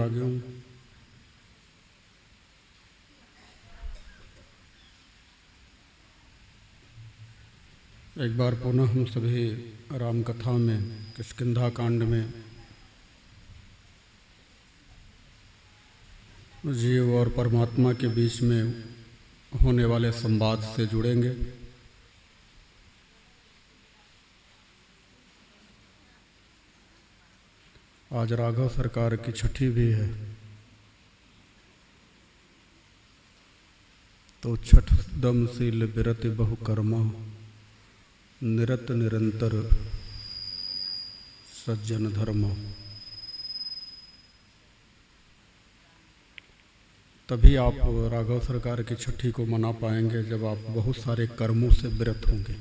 अनुरागियों, एक बार पुनः हम सभी राम कथा में किष्किंधा कांड में जीव और परमात्मा के बीच में होने वाले संवाद से जुड़ेंगे। आज राघव सरकार की छठी भी है, तो छठ दमशील बिरति बहुकर्मा निरत निरंतर सज्जन धर्म। तभी आप राघव सरकार की छठी को मना पाएंगे जब आप बहुत सारे कर्मों से विरत होंगे।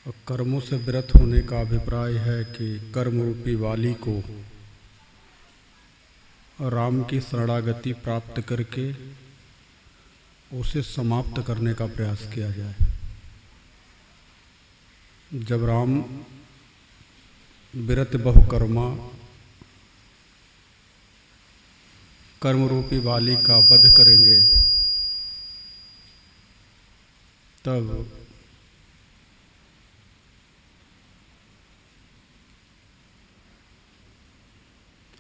और कर्मों से विरत होने का अभिप्राय है कि कर्म रूपी वाली को राम की शरणागति प्राप्त करके उसे समाप्त करने का प्रयास किया जाए। जब राम विरत बहुकर्मा कर्म रूपी वाली का वध करेंगे, तब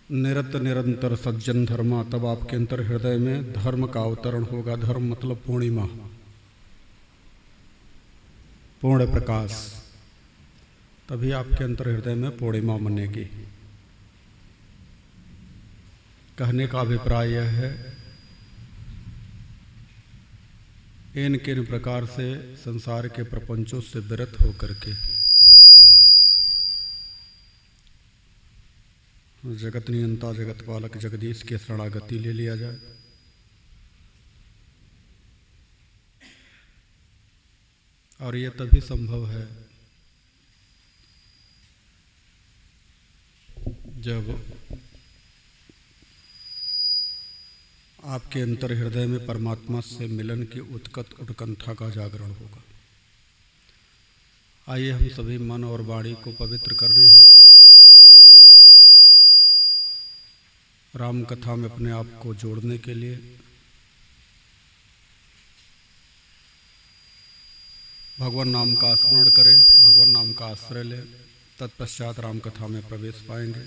निरत निरंतर सज्जन धर्मा, तब आपके अंतर हृदय में धर्म का अवतरण होगा। धर्म मतलब पूर्णिमा, पूर्ण प्रकाश। तभी आपके अंतर हृदय में पूर्णिमा बनेगी। कहने का अभिप्राय यह है, इन किन प्रकार से संसार के प्रपंचों से विरत होकर के जगत नियंता जगत पालक जगदीश के शरणागति ले लिया जाए। और ये तभी संभव है जब आपके अंतर हृदय में परमात्मा से मिलन की उत्कट उत्कंठा का जागरण होगा। आइए हम सभी मन और वाणी को पवित्र करने हैं, राम कथा में अपने आप को जोड़ने के लिए भगवान नाम का स्मरण करें, भगवान नाम का आश्रय लें। तत्पश्चात राम कथा में प्रवेश पाएंगे।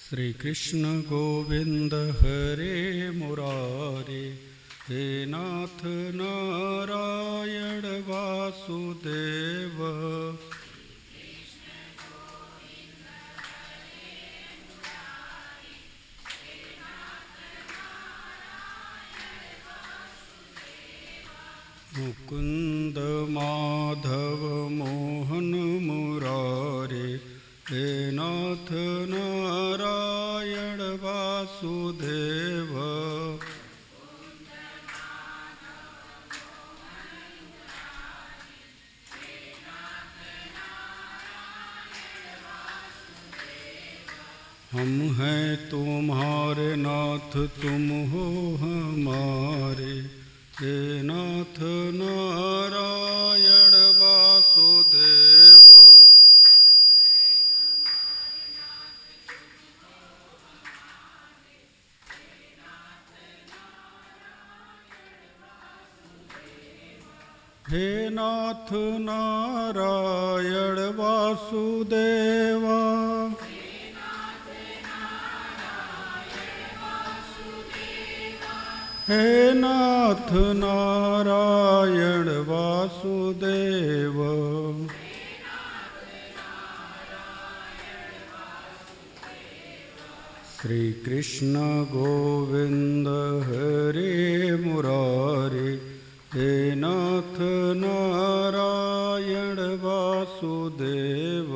श्री कृष्ण गोविंद हरे मुरारे, हे नाथ नारायण वासुदेव। मुकुंद माधव मोहन मुरारे, हे नाथ नारायण वासुदेव। हम हैं तुम्हारे नाथ, तुम हो हमारे, हे नाथ नारायण वासुदेव। हे नाथ नारायण वासुदेवा। हे नाथ नारायण वासुदेव। श्री कृष्ण गोविंद हरे मुरारे, हे नाथ नारायण वासुदेव।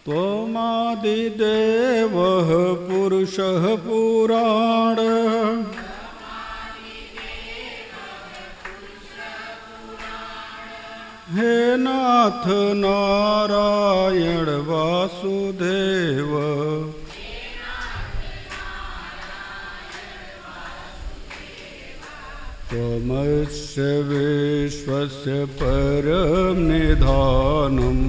त्वमादिदेवः पुरुषः पुराण, हे नाथ नारायण वासुदेव। त्वमस्य विश्वस्य परं निधानम्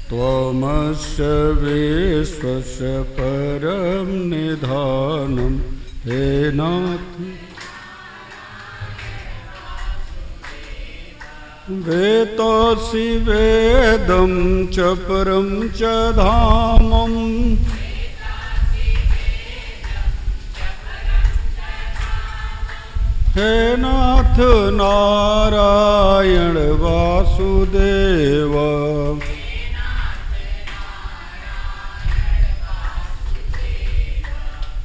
त्वमस्य विश्वस्य परं निधानं हे नाथ वेतोऽसि वेदं च परं च धामम् हे नाथ नारायण वासुदेव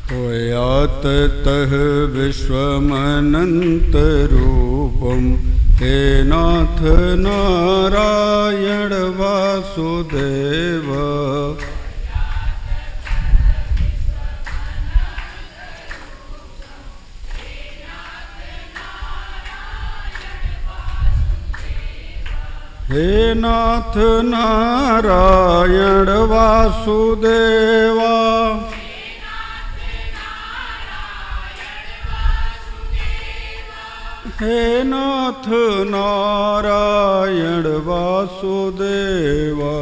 त्वया ततः विश्वमनन्तरूपं हे नाथ नारायण वासुदेव हे नाथ नारायण वासुदेवा हे नाथ नारायण वासुदेवा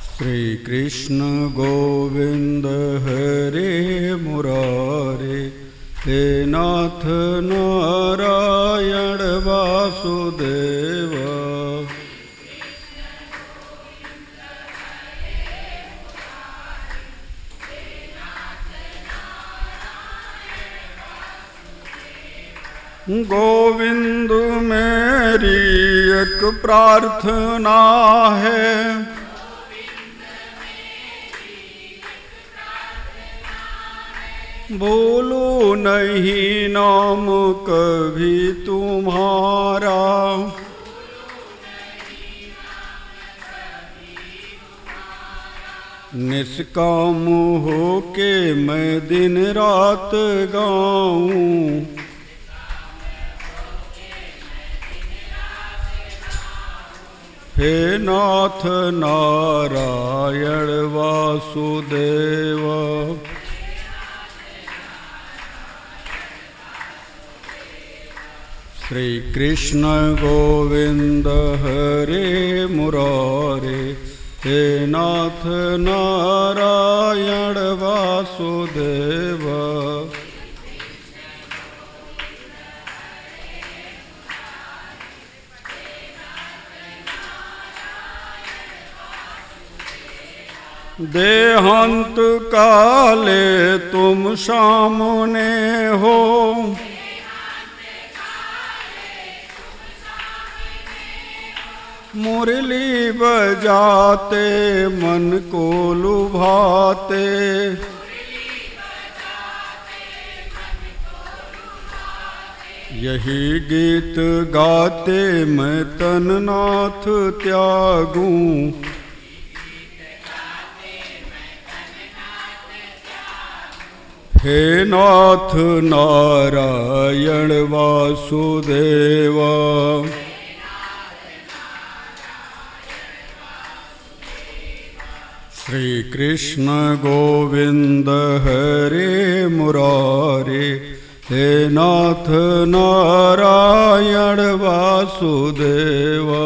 श्री कृष्ण गोविंद हरे मुरारे हे नाथ नारायण वासुदेव गोविंद मेरी एक प्रार्थना है भूलूं नहीं नाम कभी तुम्हारा निष्काम होके मैं दिन रात गाऊं हे नाथ नारायण वासुदेव श्री कृष्ण गोविंद हरे मुरारे हे नाथ नारायण वासुदेव देहांत काले तुम सामने हो मुरली बजाते मन को लुभाते यही गीत गाते मैं तन नाथ त्यागूं हे नाथ नारायण वासुदेवा श्री कृष्ण गोविंद हरे मुरारे हे नाथ नारायण वासुदेवा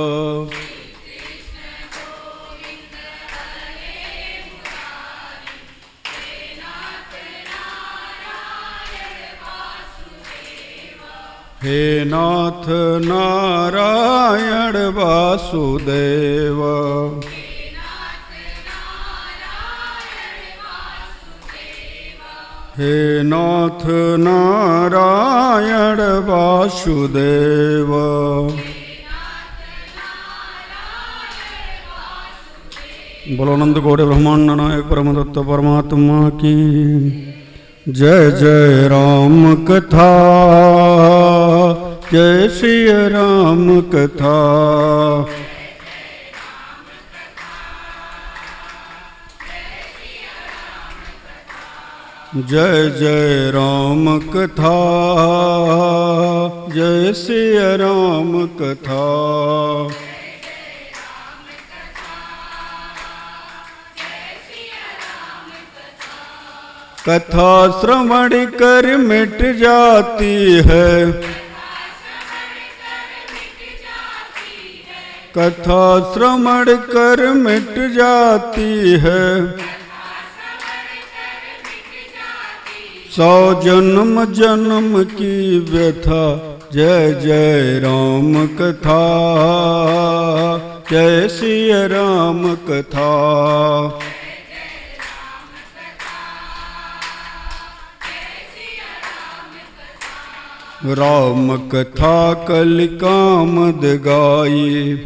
हे नाथ नारायण वासुदेव हे नाथ नारायण वासुदेव बोलो नंद गौड़ ब्रह्मांड नायक परमदत्त परमात्मा की जय जय राम कथा जय श्री राम कथा जय जय राम कथा जय श्री राम कथा कथा श्रवण कर मिट जाती है, कथा श्रवण कर मिट जाती है। 100 जन्म जन्म की व्यथा, जय जय राम कथा, जय सिया राम कथा। राम कथा कलि कामद गाई,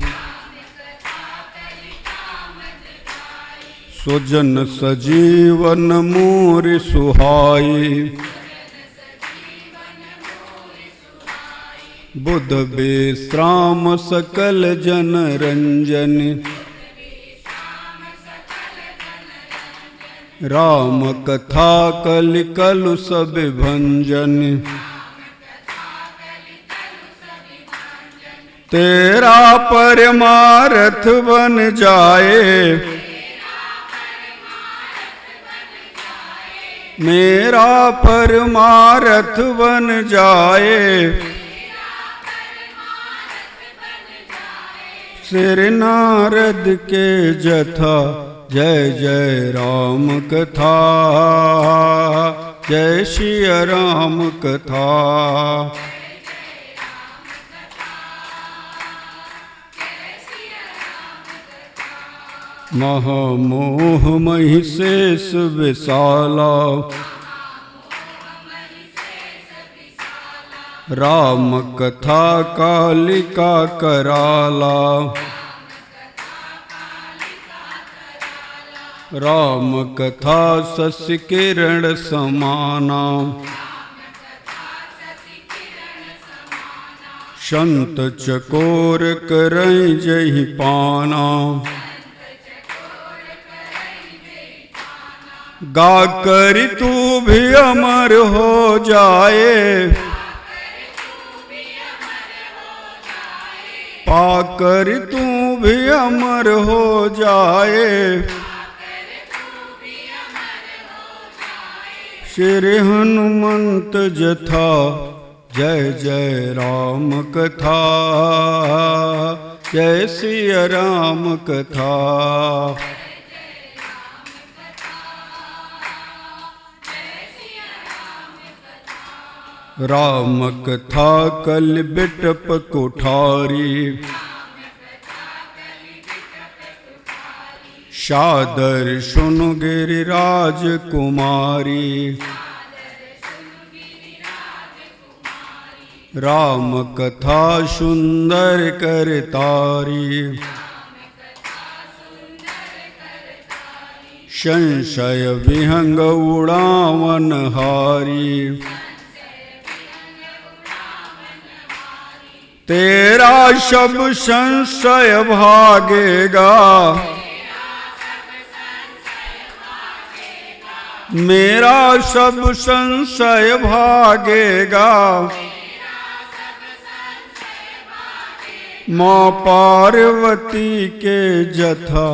सुजन सजीवन मोर सुहाई। बुध विश्राम सकल जन रंजन, राम कथा कलि कलु सब भंजन। तेरा परमारथ बन जाए, मेरा परमारथ बन जाए। सिर नारद के जथा, जय जय राम कथा, जय सिया राम कथा। महामोह महिषेष विशाला, राम कथा कालिका कराला। राम कथा शशि किरण समाना, संत चकोर करई जहि पाना। गा कर तू भी अमर हो जाए, पाकर तू भी अमर हो जाए। श्री हनुमंत जथा, जय जय राम कथा, जय सिया राम कथा। राम कथा कलि बिटप कुठारी, सादर सुनु गिरिराज कुमारी। राम कथा सुंदर करतारी, संशय विहंग उड़ावन हारी। तेरा सब संशय भागेगा, मेरा सब संशय भागेगा। माँ पार्वती के जथा,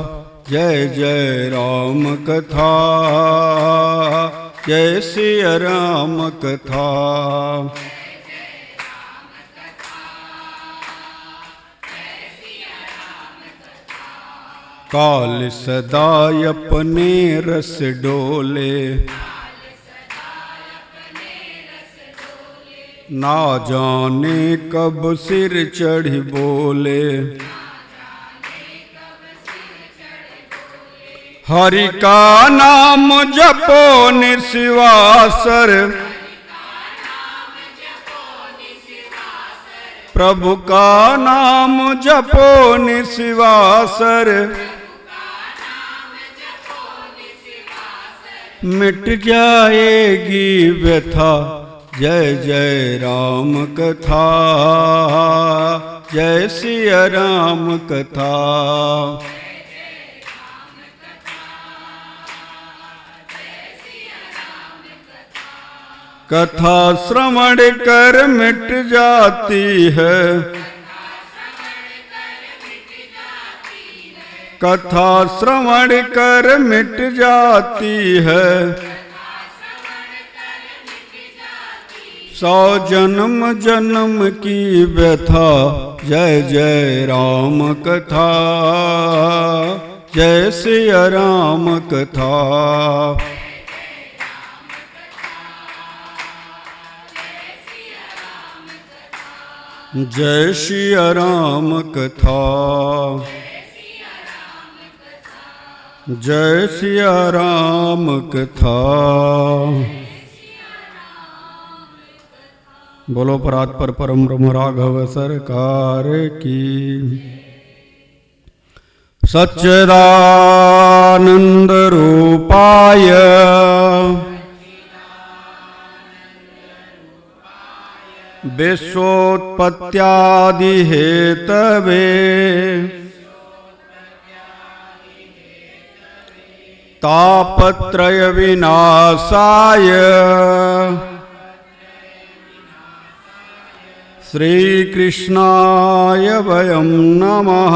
जय जय राम कथा, जय सिया राम कथा। काल सदा अपने रस डोले, ना जाने कब सिर चढ़ी बोले। हरि का नाम जपो निस्वासर, प्रभु का नाम जपो निस्वासर। मिट जाएगी व्यथा, जय जय राम कथा, जय सिया राम कथा। कथा श्रवण कर मिट जाती है, कथा श्रवण कर मिट जाती है। सौ जन्म जन्म की व्यथा, जय जय राम कथा, जय सिया राम कथा। जय सिया राम कथा, जय सिया राम कथा। बोलो परात्पर परम ब्रह्म राघव सरकार की। सच्चिदानंद रूपाय विश्वोत्पत्त्यादि हेतवे तापत्रय विनाशाय श्री कृष्णाय वयं नमः।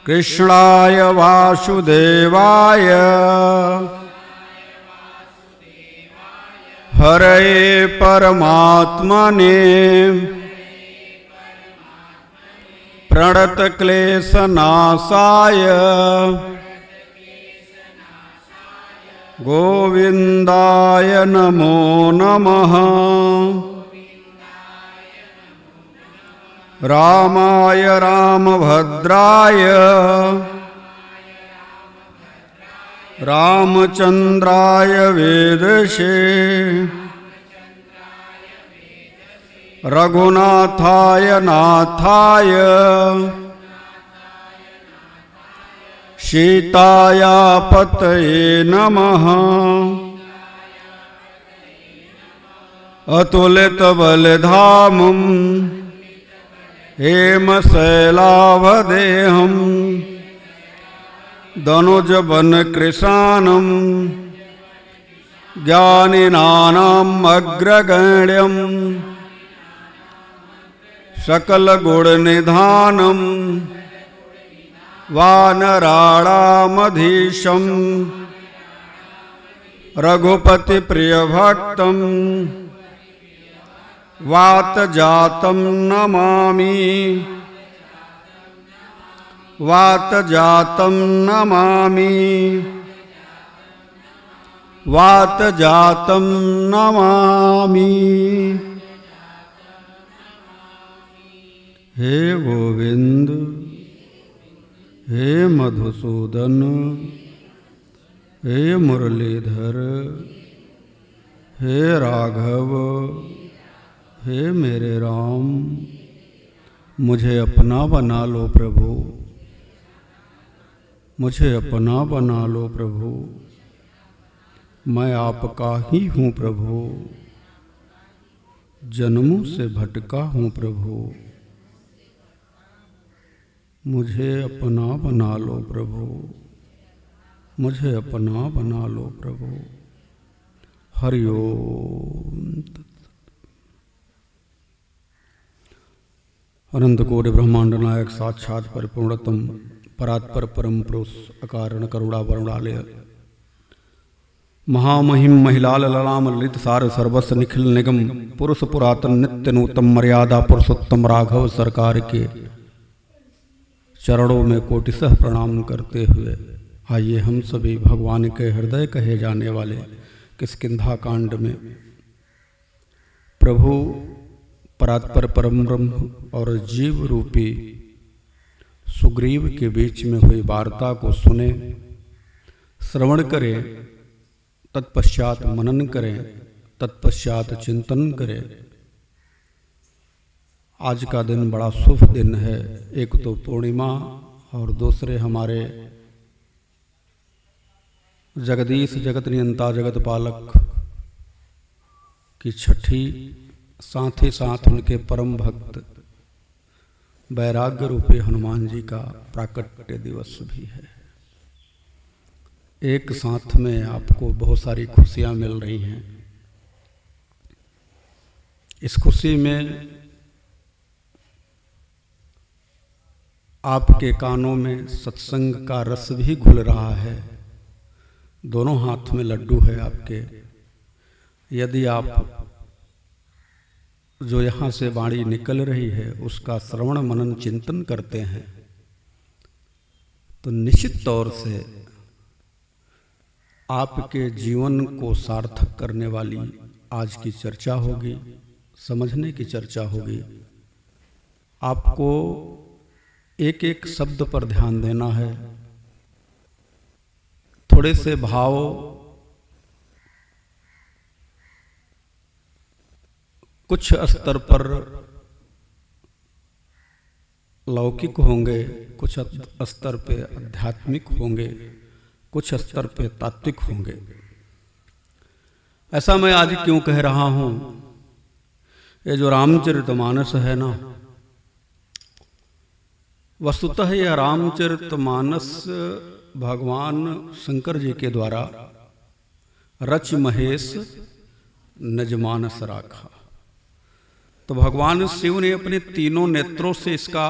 कृष्णाय वासुदेवाय हरे परमात्मने प्रणतक्लेशनाशाय गोविंदाय नमो नमः। रामाय रामभद्राय रामचंद्राय वेदसे रघुनाथाय नाथाय सीताया पतये नमः। अतुलित बलधामं हेमशैलावदेहं दनुजवन कृशानं ज्ञानिनानाम् अग्रगण्यं सकलगुणनिधानं वानराणामधीशं रघुपतिप्रियभक्तं वातजातं नमामि। वातजातं नमामि। वातजातं नमामि। हे गोविंद, हे मधुसूदन, हे मुरलीधर, हे राघव, हे मेरे राम, मुझे अपना बना लो प्रभु, मुझे अपना बना लो प्रभु। मैं आपका ही हूँ प्रभु, जन्मों से भटका हूँ प्रभु, मुझे अपना बना लो प्रभु, मुझे अपना बना लो प्रभु। हरि ओम। अनंत कोटि ब्रह्मांड नायक साक्षात परिपूर्णतम परात्पर परम पुरुष अकारण करुणा वरुणालय महामहिम महिलाल ललाम ललित सार सर्वस्व निखिल निगम पुरुष पुरातन नित्य नूतम मर्यादा पुरुषोत्तम राघव सरकार के चरणों में कोटिशः प्रणाम करते हुए आइए हम सभी भगवान के हृदय कहे जाने वाले किष्किंधा कांड में प्रभु परात्पर परम ब्रह्म और जीव रूपी सुग्रीव के बीच में हुई वार्ता को सुने, श्रवण करें, तत्पश्चात मनन करें, तत्पश्चात चिंतन करें। आज का दिन बड़ा शुभ दिन है। एक तो पूर्णिमा और दूसरे हमारे जगदीश जगत नियंता जगत पालक की छठी, साथ ही साथ उनके परम भक्त वैराग्य रूपी हनुमान जी का प्राकट्य दिवस भी है। एक साथ में आपको बहुत सारी खुशियां मिल रही हैं। इस खुशी में आपके कानों में सत्संग का रस भी घुल रहा है। दोनों हाथ में लड्डू है आपके। यदि आप जो यहाँ से वाणी निकल रही है उसका श्रवण मनन चिंतन करते हैं तो निश्चित तौर से आपके जीवन को सार्थक करने वाली आज की चर्चा होगी, समझने की चर्चा होगी। आपको एक एक शब्द पर ध्यान देना है। थोड़े से भाव कुछ स्तर पर लौकिक होंगे, कुछ स्तर पे आध्यात्मिक होंगे, कुछ स्तर पे तात्विक होंगे। ऐसा मैं आज क्यों कह रहा हूं? ये जो रामचरितमानस है ना, वस्तुतः यह रामचरितमानस भगवान शंकर जी के द्वारा रच महेश निजमानस राखा। तो भगवान शिव ने अपने तीनों नेत्रों से इसका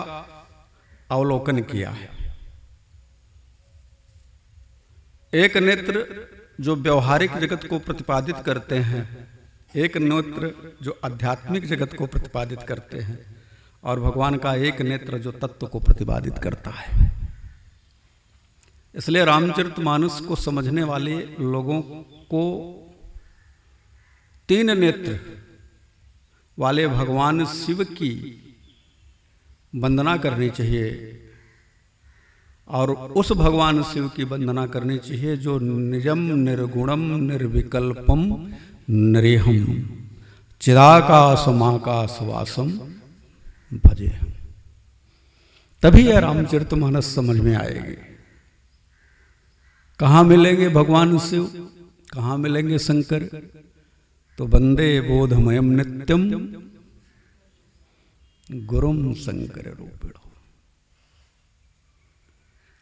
अवलोकन किया है। एक नेत्र जो व्यवहारिक जगत को प्रतिपादित करते हैं, एक नेत्र जो आध्यात्मिक जगत को प्रतिपादित करते हैं, और भगवान का एक नेत्र जो तत्व को प्रतिपादित करता है। इसलिए रामचरितमानस को समझने वाले लोगों को तीन नेत्र वाले भगवान शिव की वंदना करनी चाहिए, और उस भगवान शिव की वंदना करनी चाहिए जो निजम निर्गुणम निर्विकल्पम नरेहम चिदाकाशमाकाशवासम भजे। तभी यह रामचरितमानस समझ में आएगी। कहाँ मिलेंगे भगवान शिव, कहाँ मिलेंगे शंकर? तो वंदे बोधमयम नित्यम गुरुम शंकर रूपिणो।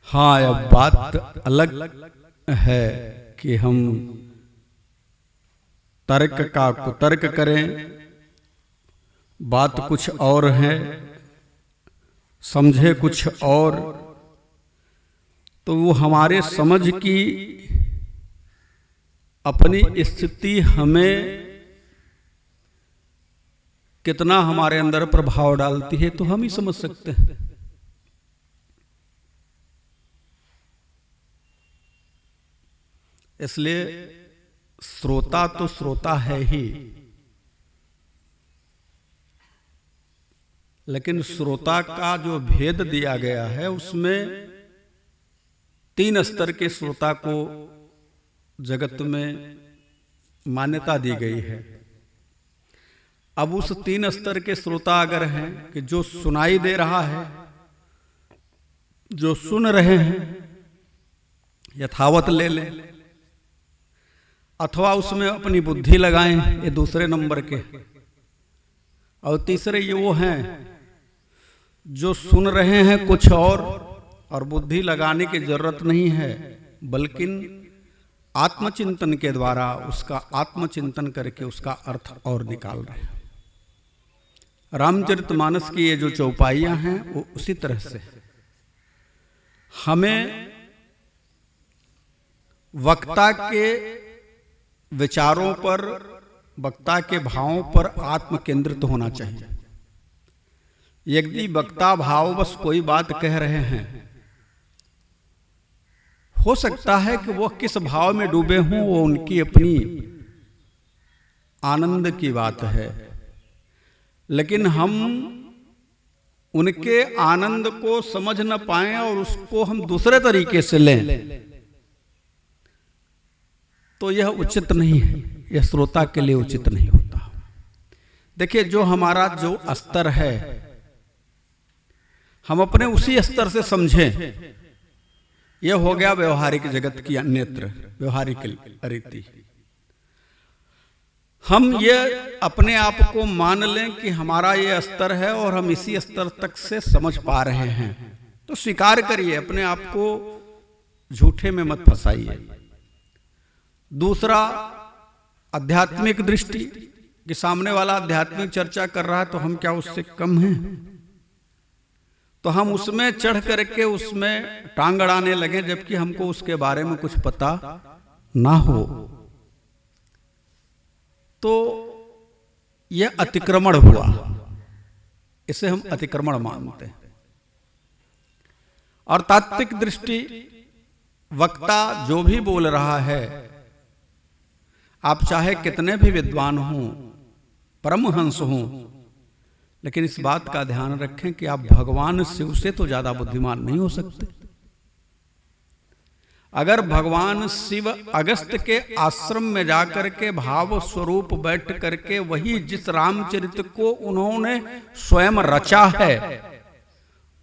हाँ, अब बात अलग है कि हम तर्क का कुतर्क करें, बात कुछ और है, समझे कुछ और, तो वो हमारे समझ की अपनी स्थिति हमें कितना हमारे अंदर प्रभाव डालती है तो हम ही समझ सकते हैं। इसलिए श्रोता तो श्रोता है ही, लेकिन श्रोता का जो भेद दिया गया है उसमें तीन स्तर के श्रोता को जगत में मान्यता दी गई है। अब उस तीन स्तर के श्रोता अगर हैं कि जो सुनाई दे रहा है, जो सुन रहे हैं, यथावत ले लें, अथवा उसमें अपनी बुद्धि लगाएं, ये दूसरे नंबर के। और तीसरे ये वो हैं जो सुन रहे हैं कुछ और बुद्धि लगाने की जरूरत नहीं है, बल्कि आत्मचिंतन के द्वारा उसका आत्मचिंतन करके उसका अर्थ और निकाल रहे हैं। रामचरितमानस की ये जो चौपाइयां हैं वो उसी तरह से हमें वक्ता के विचारों पर, वक्ता के भावों पर आत्म केंद्रित होना चाहिए। यदि वक्ता भाववश कोई बात कह रहे हैं, हो सकता है कि वो किस भाव में डूबे हों, वो उनकी अपनी आनंद की बात है, लेकिन हम उनके आनंद को समझ न पाएं और उसको हम दूसरे तरीके से लें तो यह उचित नहीं है, यह श्रोता के लिए उचित नहीं होता। देखिए, जो हमारा जो स्तर है हम अपने उसी स्तर से समझें। यह हो गया व्यवहारिक जगत की नेत्र, व्यवहारिक रीति। हम ये अपने आप को मान लें कि हमारा ये स्तर है और हम इसी स्तर तक से समझ पा रहे हैं, तो स्वीकार करिए, अपने आप को झूठे में मत फंसाइए। दूसरा, आध्यात्मिक दृष्टि कि सामने वाला आध्यात्मिक चर्चा कर रहा है तो हम क्या उससे कम हैं? तो हम उसमें चढ़ करके उसमें टांग अड़ाने लगे, जबकि हमको उसके बारे में कुछ पता ना हो तो यह अतिक्रमण हुआ, इसे हम अतिक्रमण मानते हैं। और तात्विक दृष्टि वक्ता जो भी बोल रहा है, आप चाहे कितने भी विद्वान हों, परमहंस हों, लेकिन इस बात का ध्यान रखें कि आप भगवान शिव से तो ज्यादा बुद्धिमान नहीं हो सकते। अगर भगवान शिव अगस्त के आश्रम में जाकर के भाव स्वरूप बैठ करके वही जिस रामचरित को उन्होंने स्वयं रचा है,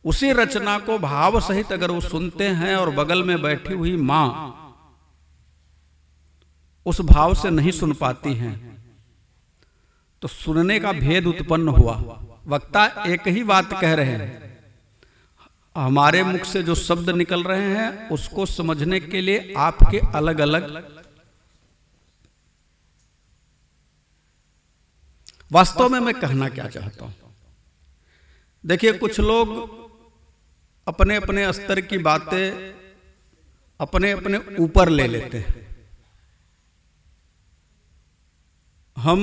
उसी रचना को भाव सहित अगर वो सुनते हैं और बगल में बैठी हुई मां उस भाव से नहीं सुन पाती हैं, तो सुनने का भेद उत्पन्न हुआ। वक्ता एक ही बात कह रहे हैं, हमारे मुख से जो शब्द निकल रहे हैं उसको समझने के लिए आपके अलग अलग वास्तव में मैं कहना क्या चाहता हूं। देखिए, कुछ लोग अपने अपने स्तर की बातें अपने अपने ऊपर ले लेते हैं। हम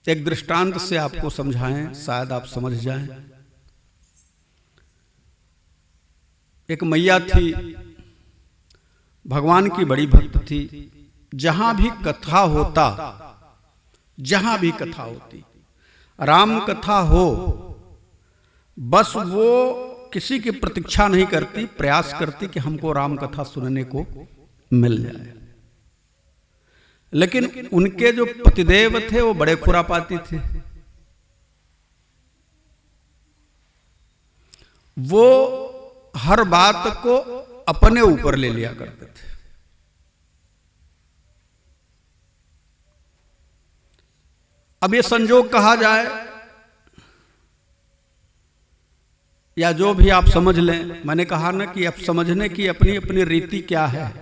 एक दृष्टांत से आपको समझाएं, शायद आप समझ जाएं। एक मैया थी, भगवान की बड़ी भक्त थी। जहां भी कथा होता, जहां भी कथा होती, राम कथा हो, बस वो किसी की प्रतीक्षा नहीं करती, प्रयास करती कि हमको राम कथा सुनने को मिल जाए। लेकिन उनके जो पतिदेव थे वो बड़े खुरापाती थे। वो हर बात को अपने ऊपर ले लिया करते थे। अब ये संजोग कहा जाए या जो भी आप समझ लें, मैंने कहा ना कि अब समझने की अपनी अपनी रीति क्या है।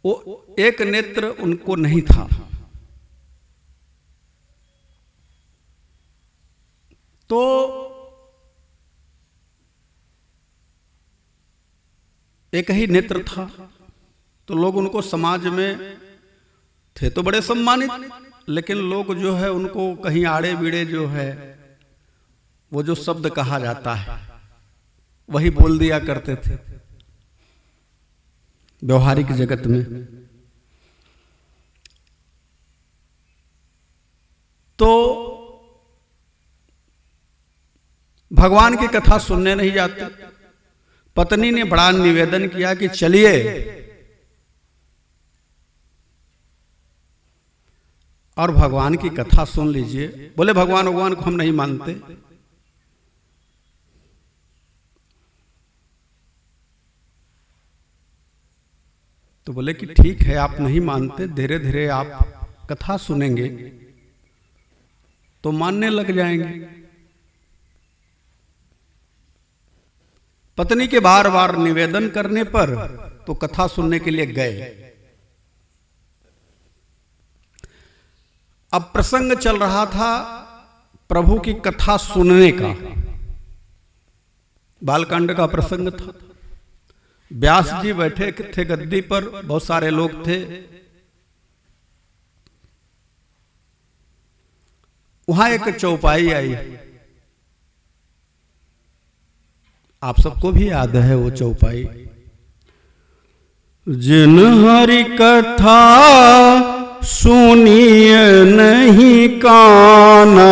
वो एक नेत्र उनको नहीं था, तो एक ही नेत्र था, तो लोग उनको समाज में थे तो बड़े सम्मानित, लेकिन लोग जो है उनको कहीं आड़े बीड़े जो है वो जो शब्द कहा जाता है वही बोल दिया करते थे व्यवहारिक जगत में। तो भगवान की कथा सुनने नहीं जाते। पत्नी ने बड़ा निवेदन किया कि चलिए और भगवान की कथा सुन लीजिए। बोले भगवान को हम नहीं मानते। तो बोले कि ठीक है, आप नहीं मानते, धीरे धीरे आप कथा सुनेंगे तो मानने लग जाएंगे। पत्नी के बार बार निवेदन करने पर तो कथा सुनने के लिए गए। अब प्रसंग चल रहा था प्रभु की कथा सुनने का, बालकांड का प्रसंग था। व्यास जी बैठे थे गद्दी पर, बहुत सारे लोग थे। वहां एक चौपाई आई, आप सबको भी याद है वो चौपाई। जिन हरि कथा सुनिए नहीं काना,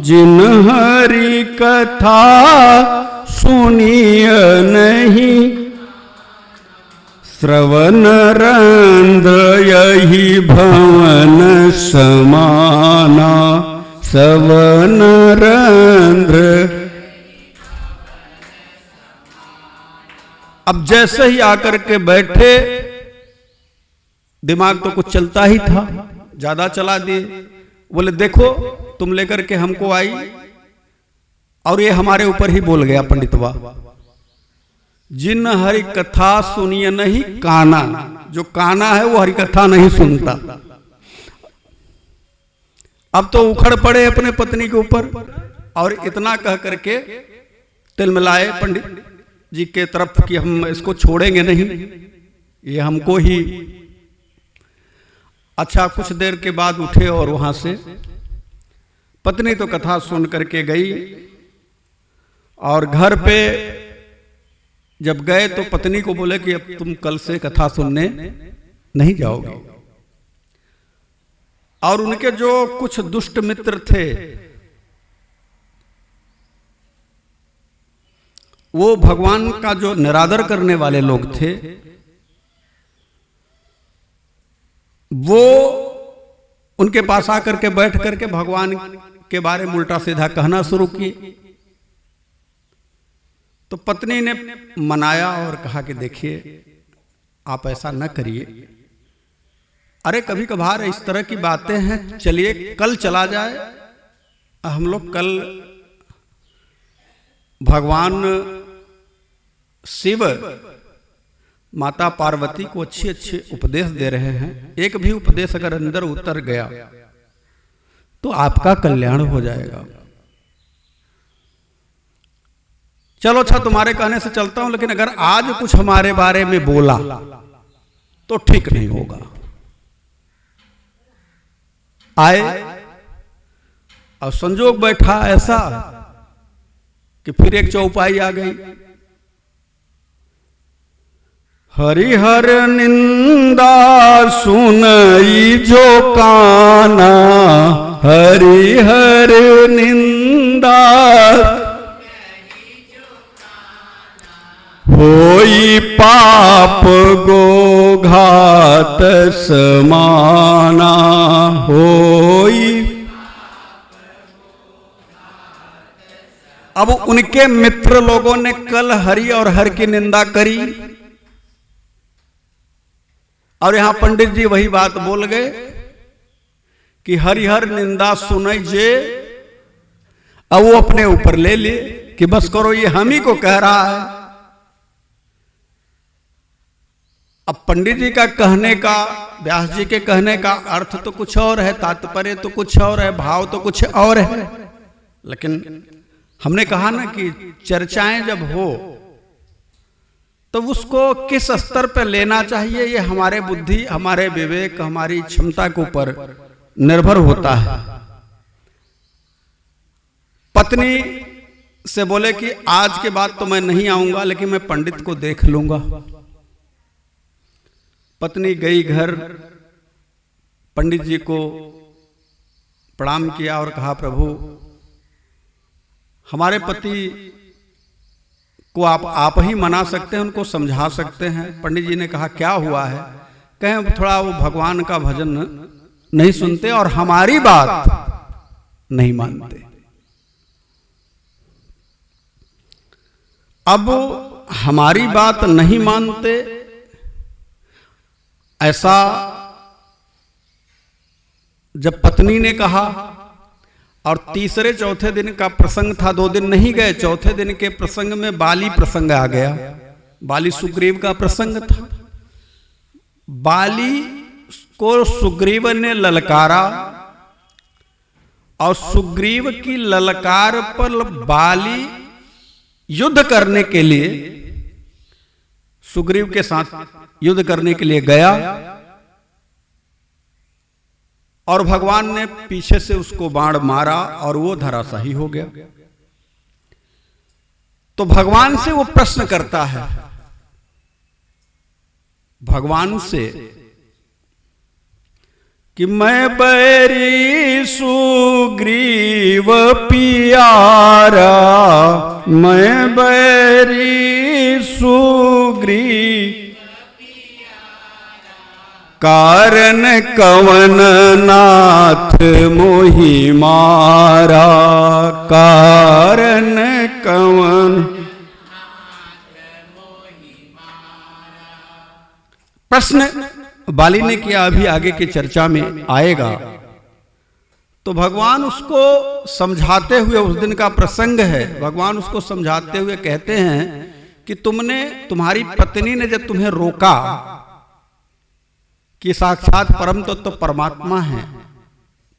जिन हरि कथा सुनिए नहीं श्रवण रंध्र यही भवन समाना, श्रवण रंध्र। अब जैसे ही आकर के बैठे, दिमाग तो कुछ चलता ही था, ज्यादा चला दिए। बोले देखो तुम लेकर के हमको आई और ये हमारे ऊपर ही बोल गया पंडितवा। जिन हरि कथा सुनिए नहीं काना, जो काना है वो हरि कथा नहीं सुनता। अब तो उखड़ पड़े अपने पत्नी के ऊपर और इतना कह करके तिलमिलाए पंडित जी के तरफ कि हम इसको छोड़ेंगे नहीं। ये हमको ही। अच्छा, कुछ देर के बाद उठे और वहां से पत्नी तो कथा सुन करके गई, और घर पे जब गए तो पत्नी को बोले कि अब तुम कल से कथा सुनने नहीं जाओगे। और उनके जो कुछ दुष्ट मित्र थे वो भगवान का जो निरादर करने वाले लोग थे, वो उनके पास आकर के बैठ करके भगवान के बारे में उल्टा सीधा कहना शुरू किए। तो पत्नी ने मनाया और कहा कि देखिए आप ऐसा न करिए, अरे कभी कभार इस तरह की बातें हैं, चलिए कल चला जाए, हम लोग कल भगवान शिव माता पार्वती को अच्छे अच्छे उपदेश दे रहे हैं, एक भी उपदेश अगर अंदर उतर गया तो आपका कल्याण हो जाएगा। चलो अच्छा, तुम्हारे कहने से चलता हूं, लेकिन अगर आज कुछ हमारे बारे में बोला तो ठीक नहीं होगा। आए और संजोग बैठा ऐसा कि फिर एक चौपाई आ गई। हरिहर निंदा सुनई जो काना, हरिहर निंदा होई पाप गो घात समाना, होई। अब उनके मित्र लोगों ने कल हरि और हर की निंदा करी, और यहां पंडित जी वही बात बोल गए कि हरिहर निंदा सुनई जे। अब वो अपने ऊपर ले लिए कि बस करो, ये हम ही को कह रहा है। अब पंडित जी का कहने का, व्यास जी के कहने का अर्थ तो कुछ और है, तात्पर्य तो कुछ और है, भाव तो कुछ और है, लेकिन हमने कहा ना कि चर्चाएं जब हो तो उसको किस स्तर पर लेना चाहिए, ये हमारे बुद्धि, हमारे विवेक, हमारी क्षमता के ऊपर निर्भर होता है। पत्नी से बोले कि आज के बाद तो मैं नहीं आऊंगा, लेकिन मैं पंडित को देख लूंगा। पत्नी गई घर, पंडित जी को प्रणाम किया और कहा, प्रभु हमारे पति को आप ही मना सकते हैं, उनको समझा सकते हैं। पंडित जी ने कहा क्या हुआ है? कहें थोड़ा वो भगवान का भजन नहीं सुनते और हमारी बात नहीं मानते। अब हमारी बात नहीं मानते, ऐसा जब पत्नी ने कहा, और तीसरे चौथे दिन का प्रसंग था, 2 दिन नहीं गए, चौथे दिन के प्रसंग में बाली प्रसंग आ गया। बाली सुग्रीव का प्रसंग था। बाली को सुग्रीव ने ललकारा, और सुग्रीव की ललकार पर बाली युद्ध करने के लिए, सुग्रीव के साथ युद्ध करने के लिए गया, और भगवान ने पीछे से उसको बाण मारा और वो धराशाही हो गया। तो भगवान से वो प्रश्न करता है, भगवान से कि मैं बैरी सुग्रीव पियारा, मैं बैरी सुग्रीव कारण कवन नाथ मोहि मारा, कारण कवन। प्रश्न बाली ने किया, अभी आगे की चर्चा में आएगा। तो भगवान उसको समझाते हुए, उस दिन का प्रसंग है, भगवान उसको समझाते हुए कहते हैं कि तुम्हारी पत्नी ने जब तुम्हें रोका कि साक्षात परम तत्व तो परमात्मा है,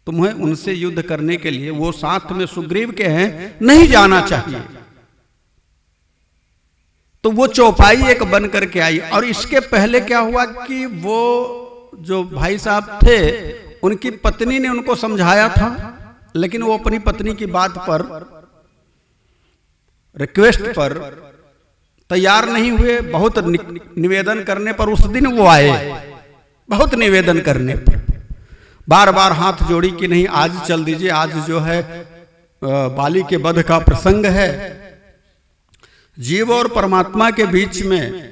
तुम्हें उनसे युद्ध करने के लिए, वो साथ में सुग्रीव के हैं, नहीं जाना चाहिए, तो वो चौपाई एक बन करके आई। और इसके पहले क्या हुआ कि वो जो भाई साहब थे उनकी पत्नी ने उनको समझाया था, लेकिन वो अपनी पत्नी की बात पर, रिक्वेस्ट पर तैयार नहीं हुए। बहुत निवेदन करने पर उस दिन वो आए, बहुत निवेदन करने पर, बार बार हाथ जोड़ी कि नहीं आज चल दीजिए, आज जो है बाली के वध का प्रसंग है। जीव और परमात्मा के बीच में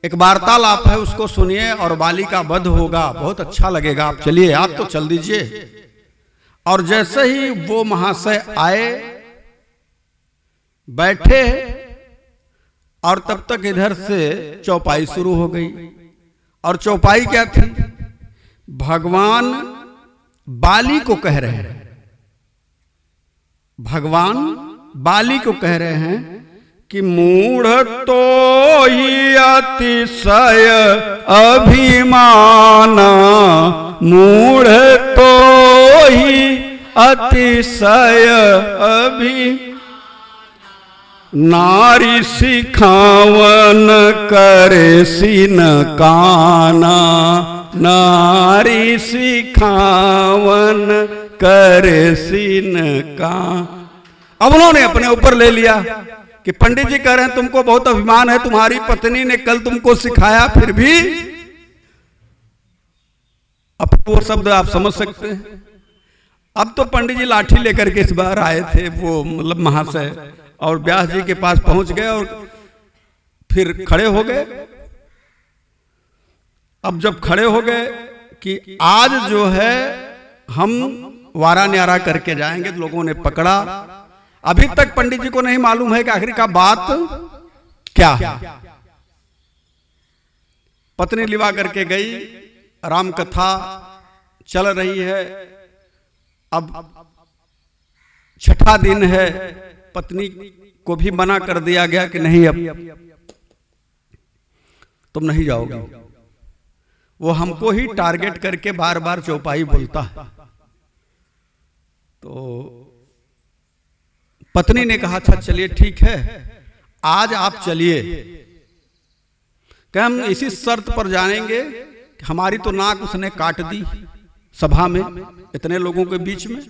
एक वार्तालाप है, उसको सुनिए और बाली का वध होगा, बहुत अच्छा लगेगा, आप चलिए, आप तो चल दीजिए। और जैसे ही वो महाशय आए, बैठे, और तब तक इधर से चौपाई शुरू हो गई। और चौपाई क्या थी? भगवान बाली को कह रहे हैं, भगवान बाली को कह रहे हैं कि मूढ़ तो ही अतिशय अभिमान, मूढ़ तो ही अतिशय नारी सिखावन करे सिन काना, नारी सिखावन करे सिन कान। अब उन्होंने अपने ऊपर ले लिया कि पंडित जी कह रहे हैं तुमको बहुत अभिमान है, तुम्हारी पत्नी ने कल तुमको सिखाया, फिर भी। अब वो शब्द आप समझ सकते हैं। अब तो पंडित जी लाठी लेकर के इस बार आए थे, वो मतलब महाशय, और व्यास जी के पास पहुंच गए और फिर खड़े हो गए। अब जब खड़े हो गए कि आज जो है हम वारा न्यारा करके जाएंगे, तो लोगों ने पकड़ा। अभी तक पंडित जी को नहीं मालूम है कि आखिर का बात क्या है। पत्नी लिवा करके गई, राम कथा चल रही है। अब छठा दिन है, पत्नी को भी मना कर दिया गया कि नहीं, अब तुम नहीं जाओगे। वो हमको ही टारगेट करके बार बार चौपाई बोलता है। तो पत्नी ने कहा अच्छा चलिए ठीक है, आज आप चलिए, कि हम इसी शर्त पर जानेंगे कि हमारी तो नाक उसने काट दी सभा में, इतने लोगों के बीच में।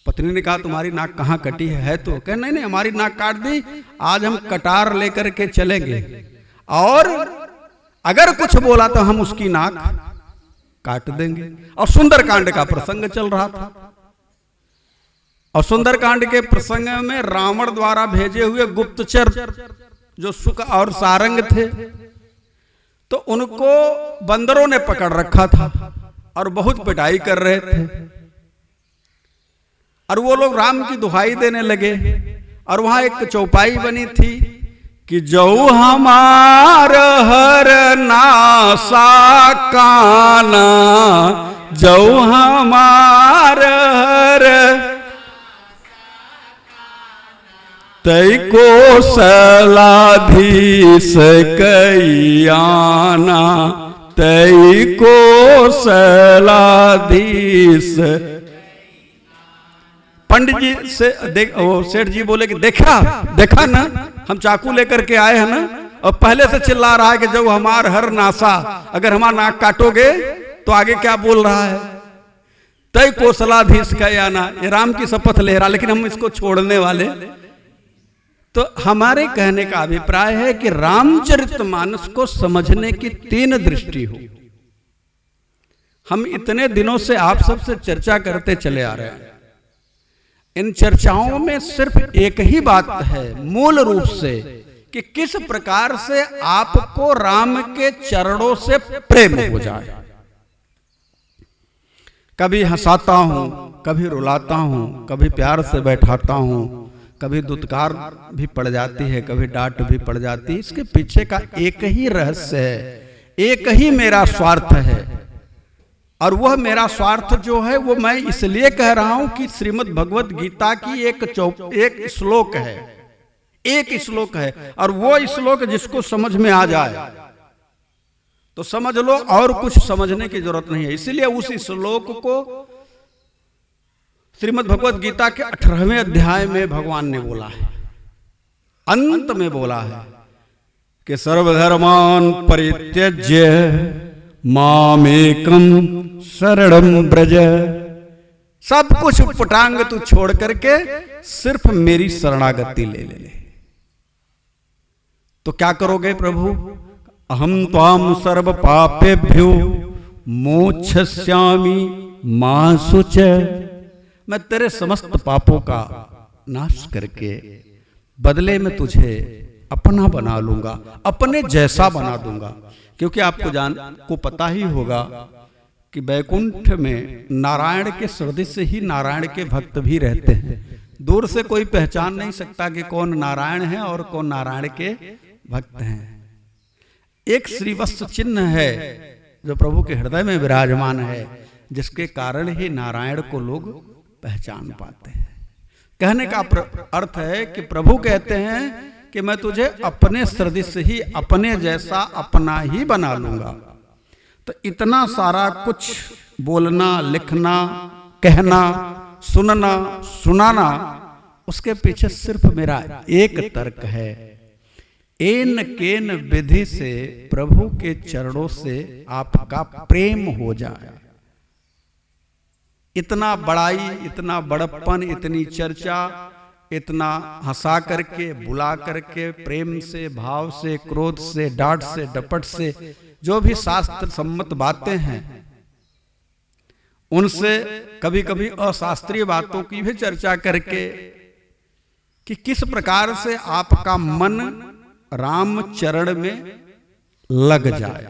पत्नी ने कहा तुम्हारी नाक कहाँ कटी है? तो कह नहीं नहीं हमारी नाक काट दी, आज हम कटार लेकर के चलेंगे, और अगर कुछ बोला तो हम उसकी नाक काट देंगे। और सुंदरकांड का प्रसंग चल रहा था, और सुंदरकांड के प्रसंग में रावण द्वारा भेजे हुए गुप्तचर जो शुक और सारंग थे, तो उनको बंदरों ने पकड़ रखा था और बहुत पिटाई कर रहे थे। और वो लोग राम की दुहाई देने लगे, और वहां एक चौपाई बनी थी कि जो हमार हर नासा काना, जो हमार हर तै को सलाधीश कैयाना, तै को सलाधीश। पंडित जी से वो सेठ जी बोले कि देखा ना, हम चाकू लेकर के आए हैं ना, और पहले से चिल्ला रहा है कि जब हमार हर नासा, अगर हमारा नाक काटोगे तो आगे क्या बोल रहा है, तय कौशलाधीश का आना। ये राम की शपथ ले रहा, लेकिन हम इसको छोड़ने वाले। तो हमारे कहने का अभिप्राय है कि रामचरितमानस को समझने की तीन दृष्टि हो। हम इतने दिनों से आप सबसे चर्चा करते चले आ रहे हैं, इन चर्चाओं में सिर्फ एक ही बात है मूल रूप से, कि किस प्रकार से आपको राम के चरणों से प्रेम हो जाए। कभी हंसाता हूं, कभी रुलाता हूं, कभी प्यार से बैठाता हूं, कभी दुत्कार भी पड़ जाती है, कभी डांट भी पड़ जाती है। इसके पीछे का एक ही रहस्य है, एक ही मेरा स्वार्थ है। और वह मेरा स्वार्थ जो है वो मैं इसलिए कह रहा हूं कि श्रीमद् भगवत गीता की एक श्लोक है, एक श्लोक है, और वो श्लोक जिसको समझ में आ जाए तो समझ लो, और कुछ समझने की जरूरत नहीं है। इसलिए उस श्लोक को श्रीमद् भगवत गीता के 18वें अध्याय में भगवान ने बोला है। अंत में बोला है कि सर्वधर्मान परित्यज्य मामेकम शरणं ब्रज। सब कुछ पुटांग तू छोड़ करके सिर्फ मेरी शरणागति ले ले। तो क्या करोगे प्रभु? अहम त्वाम सर्व पापेभ्यो मोक्षस्यामि मा शुच। मैं तेरे समस्त पापों का नाश करके बदले में तुझे अपना बना लूंगा, अपने जैसा बना दूंगा। क्योंकि आपको पता ही होगा कि वैकुंठ में नारायण के सदृश से ही नारायण के भक्त भी रहते हैं। दूर से कोई पहचान नहीं सकता कि कौन नारायण है और कौन नारायण के भक्त हैं। एक श्रीवत्स चिन्ह है जो प्रभु के हृदय में विराजमान है, जिसके कारण ही नारायण को लोग पहचान पाते हैं। कहने का अर्थ है कि प्रभु कहते हैं कि मैं तुझे अपने सदृश ही, अपने जैसा, अपना ही बना लूंगा। तो इतना सारा कुछ बोलना, लिखना, कहना, सुनना, सुनाना, उसके पीछे सिर्फ मेरा एक तर्क है, एन केन विधि से प्रभु के चरणों से आपका प्रेम हो जाए। इतना बड़ाई, इतना बड़प्पन, इतनी चर्चा, इतना हंसा करके, बुला करके, प्रेम से, भाव से, क्रोध से, डांट से, डपट से, जो भी शास्त्र सम्मत बातें हैं, उनसे कभी कभी अशास्त्रीय बातों की भी चर्चा करके कि किस प्रकार से आपका मन राम चरण में लग जाए।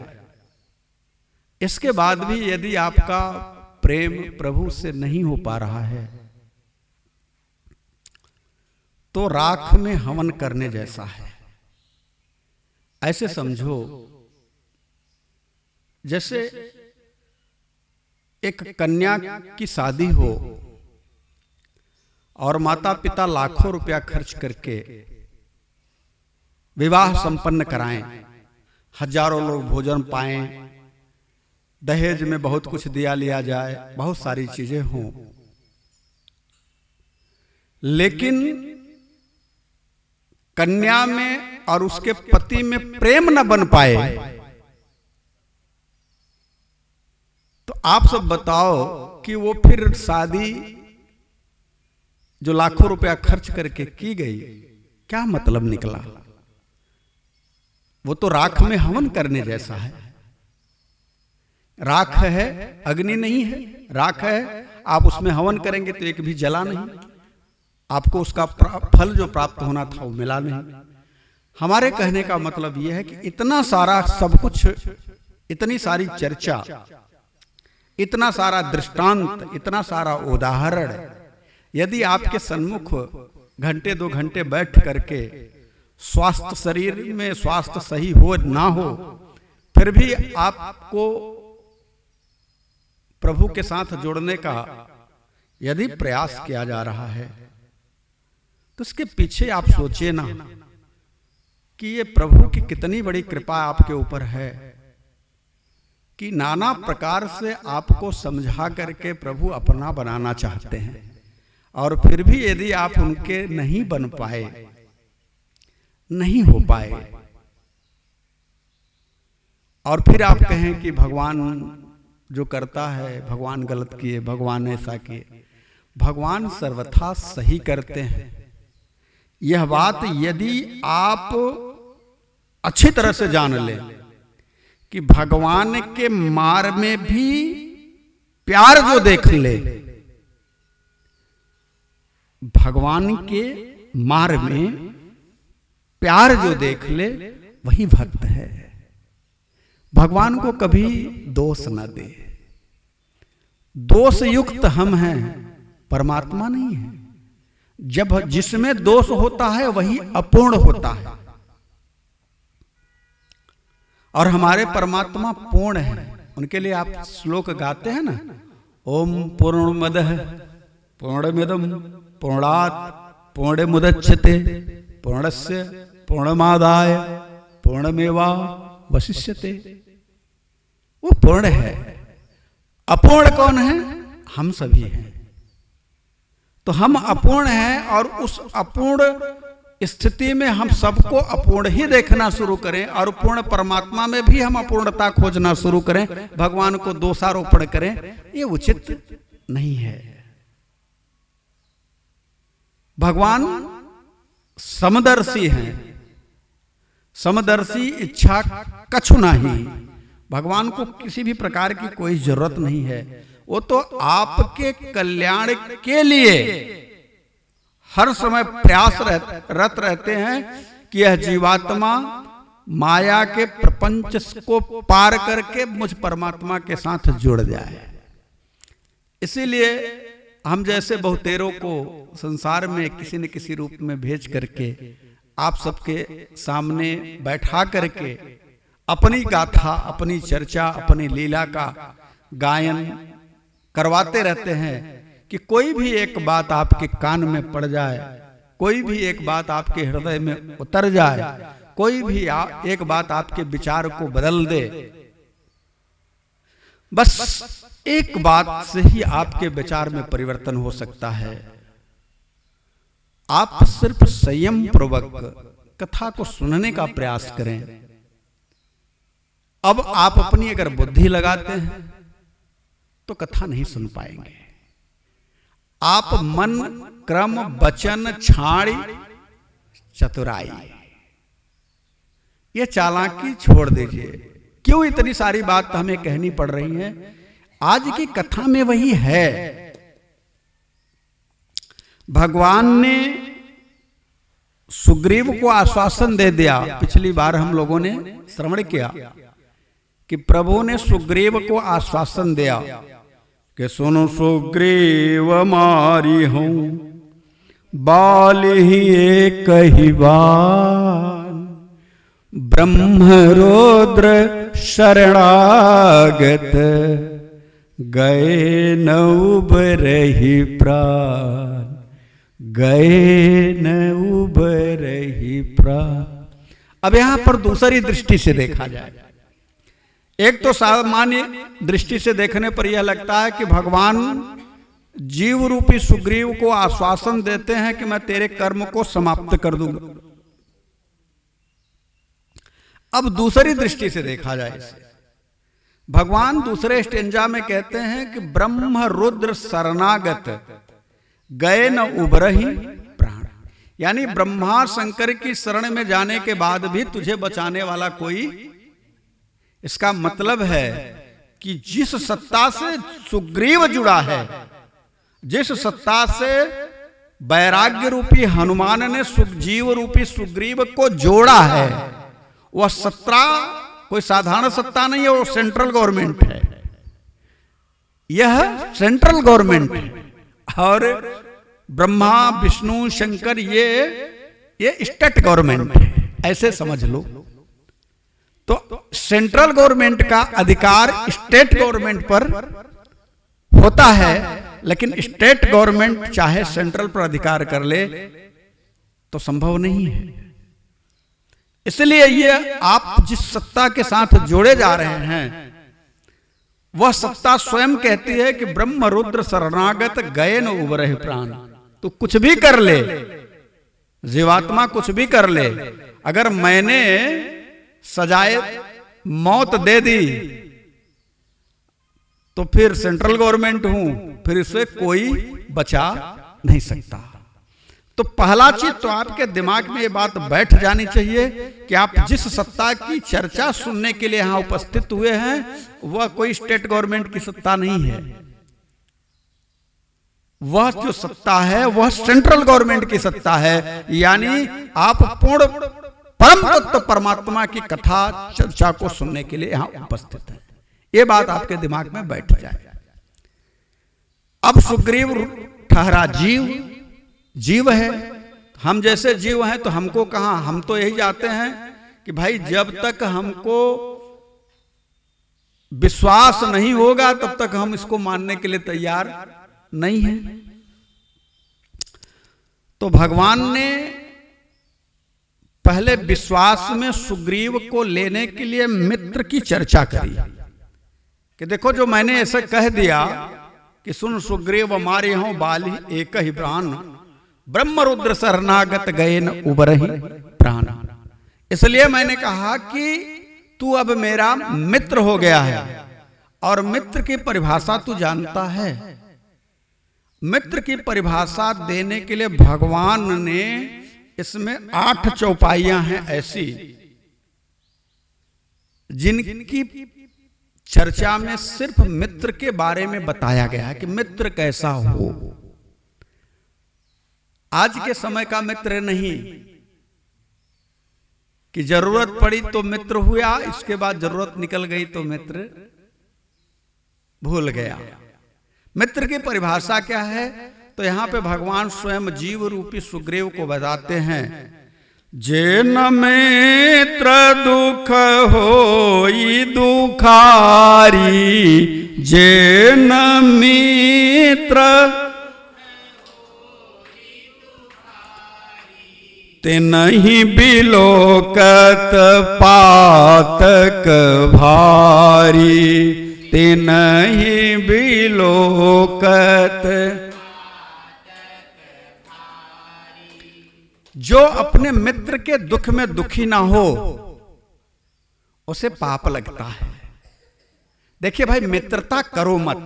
इसके बाद भी यदि आपका प्रेम प्रभु से नहीं हो पा रहा है तो राख में हवन करने जैसा है। ऐसे समझो जैसे एक कन्या की शादी हो और माता पिता लाखों रुपया खर्च करके विवाह संपन्न कराएं, हजारों लोग भोजन पाएं, दहेज में बहुत कुछ दिया लिया जाए, बहुत सारी चीजें हों, लेकिन कन्या में और उसके पति में प्रेम न बन पाए तो आप सब बताओ कि वो फिर शादी जो लाखों रुपया खर्च करके की गई, क्या मतलब निकला? वो तो राख में हवन करने जैसा है। राख है, अग्नि नहीं है, राख है। आप उसमें हवन करेंगे तो एक भी जला नहीं, आपको उसका फल जो प्राप्त होना था वो मिला नहीं। हमारे कहने का मतलब यह है कि इतना सारा सब कुछ, इतनी सारी चर्चा, इतना सारा दृष्टांत, इतना सारा उदाहरण यदि आपके सन्मुख घंटे 2 घंटे बैठ करके स्वास्थ्य, शरीर में स्वास्थ्य सही हो ना हो, फिर भी आपको प्रभु के साथ जोड़ने का यदि प्रयास किया जा रहा है तो इसके पीछे आप सोचिए ना कि ये प्रभु की कितनी बड़ी कृपा आपके ऊपर है कि नाना प्रकार से आपको समझा करके प्रभु अपना बनाना चाहते हैं, और फिर भी यदि आप उनके नहीं बन पाए, नहीं हो पाए, और फिर आप कहें कि भगवान जो करता है, भगवान गलत किए, भगवान ऐसा किए। भगवान सर्वथा सही करते हैं। यह बात यदि आप अच्छी तरह से जान लें कि भगवान के मार में भी प्यार जो देख ले, भगवान के मार में प्यार जो देख ले वही भक्त है। भगवान को कभी दोष न दे। दोष युक्त हम हैं, परमात्मा नहीं है। जब जिसमें दोष होता है वही अपूर्ण होता है, और हमारे परमात्मा पूर्ण है। उनके लिए आप श्लोक गाते हैं ना, ओम पूर्णमदः पूर्णमिदं पूर्णात् पूर्णमुदच्यते पूर्णस्य पूर्णमादाय पूर्णमेवावशिष्यते। वो पूर्ण है। अपूर्ण कौन है? हम सभी हैं। तो हम अपूर्ण हैं, और उस अपूर्ण स्थिति में हम सबको अपूर्ण ही देखना शुरू करें और पूर्ण परमात्मा में भी हम अपूर्णता खोजना शुरू करें, भगवान को दोषारोपण करें, ये उचित नहीं है। भगवान समदर्शी हैं, समदर्शी इच्छा कछु नहीं। भगवान को किसी भी प्रकार की कोई जरूरत नहीं है, वो तो आपके कल्याण के लिए हर समय प्रयासरत रहते हैं कि यह जीवात्मा माया के प्रपंच को पार करके मुझ परमात्मा के साथ जुड़ जाए। इसीलिए हम जैसे बहुतेरों को संसार में किसी न किसी रूप में भेज करके आप सबके सामने बैठा करके अपनी गाथा, अपनी चर्चा, अपनी लीला का गायन करवाते रहते हैं कि कोई भी एक बात आपके कान में पड़ जाए, कोई भी एक बात आपके हृदय में उतर जाए, कोई भी एक बात आपके विचार को बदल दे। बस एक बात से ही आपके विचार में परिवर्तन हो सकता है। आप सिर्फ संयम पूर्वक कथा को सुनने का प्रयास करें। अब आप अपनी अगर बुद्धि लगाते हैं तो कथा नहीं सुन पाएंगे। आप मन, क्रम, वचन, छाड़ी, चतुराई, ये चालाकी छोड़ दीजिए। क्यों इतनी सारी बात हमें कहनी पड़ रही है? आज की कथा में वही है। भगवान ने सुग्रीव को आश्वासन दे दिया। पिछली बार हम लोगों ने श्रवण किया कि प्रभु ने सुग्रीव को आश्वासन दिया कि सुनो सुग्रीव मारी हूं बाल ही एक ही बान, ब्रह्मरुद्र शरणागत गए न उबरहि प्राण, गए न उबरहि प्राण। अब यहां पर दूसरी दृष्टि से देखा जाए। एक तो सामान्य दृष्टि से देखने पर यह लगता है कि भगवान जीव रूपी सुग्रीव को आश्वासन देते हैं कि मैं तेरे कर्म को समाप्त कर दूंगा। अब दूसरी दृष्टि से देखा जाए इसे, भगवान दूसरे स्टेंजा में कहते हैं कि ब्रह्म रुद्र शरणागत गए न उबरहि प्राण, यानी ब्रह्मा शंकर की शरण में जाने के बाद भी तुझे बचाने वाला कोई। इसका मतलब है कि जिस सत्ता से सुग्रीव जुड़ा है, जिस सत्ता से वैराग्य रूपी हनुमान ने सुग्रीव रूपी सुग्रीव को जोड़ा है, वह सत्ता कोई साधारण सत्ता नहीं है, वो सेंट्रल गवर्नमेंट है। यह सेंट्रल गवर्नमेंट है और ब्रह्मा विष्णु शंकर ये स्टेट गवर्नमेंट है, ऐसे समझ लो। तो सेंट्रल गवर्नमेंट का अधिकार स्टेट गवर्नमेंट पर होता है, लेकिन स्टेट गवर्नमेंट चाहे सेंट्रल पर अधिकार कर ले तो संभव नहीं है। इसलिए ये आप जिस सत्ता के साथ जोड़े जा रहे हैं, वह सत्ता स्वयं कहती है कि ब्रह्म रुद्र शरणागत गए न उबरहि प्राण। तो कुछ भी कर ले, जीवात्मा कुछ भी कर ले, अगर मैंने सजाए मौत दे दी तो फिर सेंट्रल गवर्नमेंट हूं, फिर इसे कोई बचा नहीं सकता। तो पहला चीज तो आपके दिमाग में ये बात बैठ जानी चाहिए कि आप जिस सत्ता की चर्चा सुनने के लिए यहां उपस्थित हुए हैं, वह कोई स्टेट गवर्नमेंट की सत्ता नहीं है। वह जो सत्ता है वह सेंट्रल गवर्नमेंट की सत्ता है। यानी आप पूर्ण परम तत्व परमात्मा की कथा चर्चा को सुनने के लिए यहां उपस्थित है। यह बात आपके दिमाग में बैठ जाए। अब सुग्रीव ठहरा जीव है। हम जैसे जीव हैं तो हमको कहां, हम तो यही जाते हैं कि भाई जब तक हमको विश्वास नहीं होगा तब तक हम इसको मानने के लिए तैयार नहीं हैं। तो भगवान ने पहले विश्वास में सुग्रीव को लेने के लिए मित्र की चर्चा करी कि देखो जो मैंने ऐसे कह दिया कि सुन सुग्रीव मारे हों बाली एक ही प्राण, ब्रह्म रुद्र शरणागत गए न उबरहि प्राण। इसलिए मैंने कहा कि तू अब मेरा मित्र हो गया है। और मित्र की परिभाषा तू जानता है। मित्र की परिभाषा देने के लिए भगवान ने इसमें 8 चौपाइयां हैं ऐसी, जिनकी चर्चा में सिर्फ मित्र के बारे में बताया गया है कि मित्र कैसा हो। आज के समय का मित्र नहीं कि जरूरत पड़ी तो मित्र हुआ, इसके बाद जरूरत निकल गई तो मित्र भूल गया। मित्र की परिभाषा क्या है? तो यहां पे भगवान स्वयं जीव रूपी सुग्रीव को बताते हैं, जे न मित्र दुख होई दुखारी, जे न मित्र ते नहीं बिलोकत पातक भारी, ते नहीं बिलोकत। जो अपने मित्र के दुख में दुखी ना हो उसे पाप लगता है। देखिए भाई, मित्रता करो मत,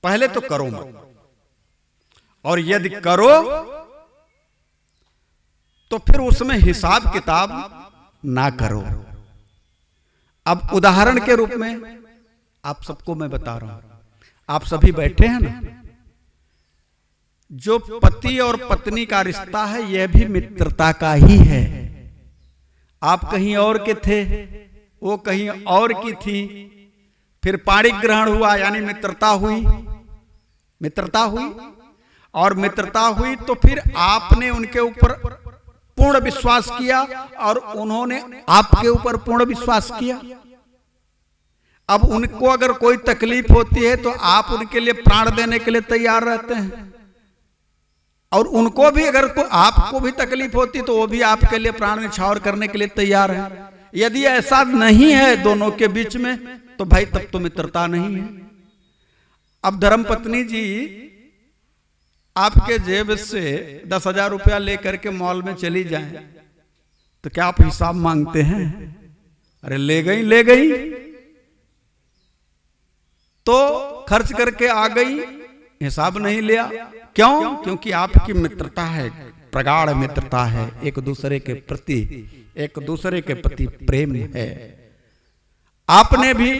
पहले तो करो मत, और यदि करो तो फिर उसमें हिसाब किताब ना करो। अब उदाहरण के रूप में आप सबको मैं बता रहा हूं, आप सभी बैठे हैं ना, जो पति और पत्नी का रिश्ता है यह भी मित्रता का ही है। आप कहीं और के थे, वो कहीं और की थी, फिर पाणिक ग्रहण हुआ यानी मित्रता हुई, मित्रता हुई, और मित्रता हुई तो फिर आपने उनके ऊपर पूर्ण विश्वास किया और उन्होंने आपके ऊपर पूर्ण विश्वास किया। अब उनको अगर कोई तकलीफ होती है तो आप उनके लिए प्राण देने के लिए तैयार रहते हैं, और उनको भी अगर आपको भी तकलीफ होती तो वो भी आपके लिए प्राण न्यौछावर करने के लिए तैयार है। यदि ऐसा नहीं है दोनों के बीच में तो भाई तब तो मित्रता नहीं है। अब धर्मपत्नी जी आपके जेब से 10,000 रुपया लेकर के मॉल में चली जाएं तो क्या आप हिसाब मांगते हैं? अरे ले गई ले गई, तो खर्च करके आ गई, हिसाब नहीं लिया। क्यों? क्योंकि आपकी मित्रता है, प्रगाढ़ मित्रता है, एक दूसरे के प्रति प्रेम है। आपने भी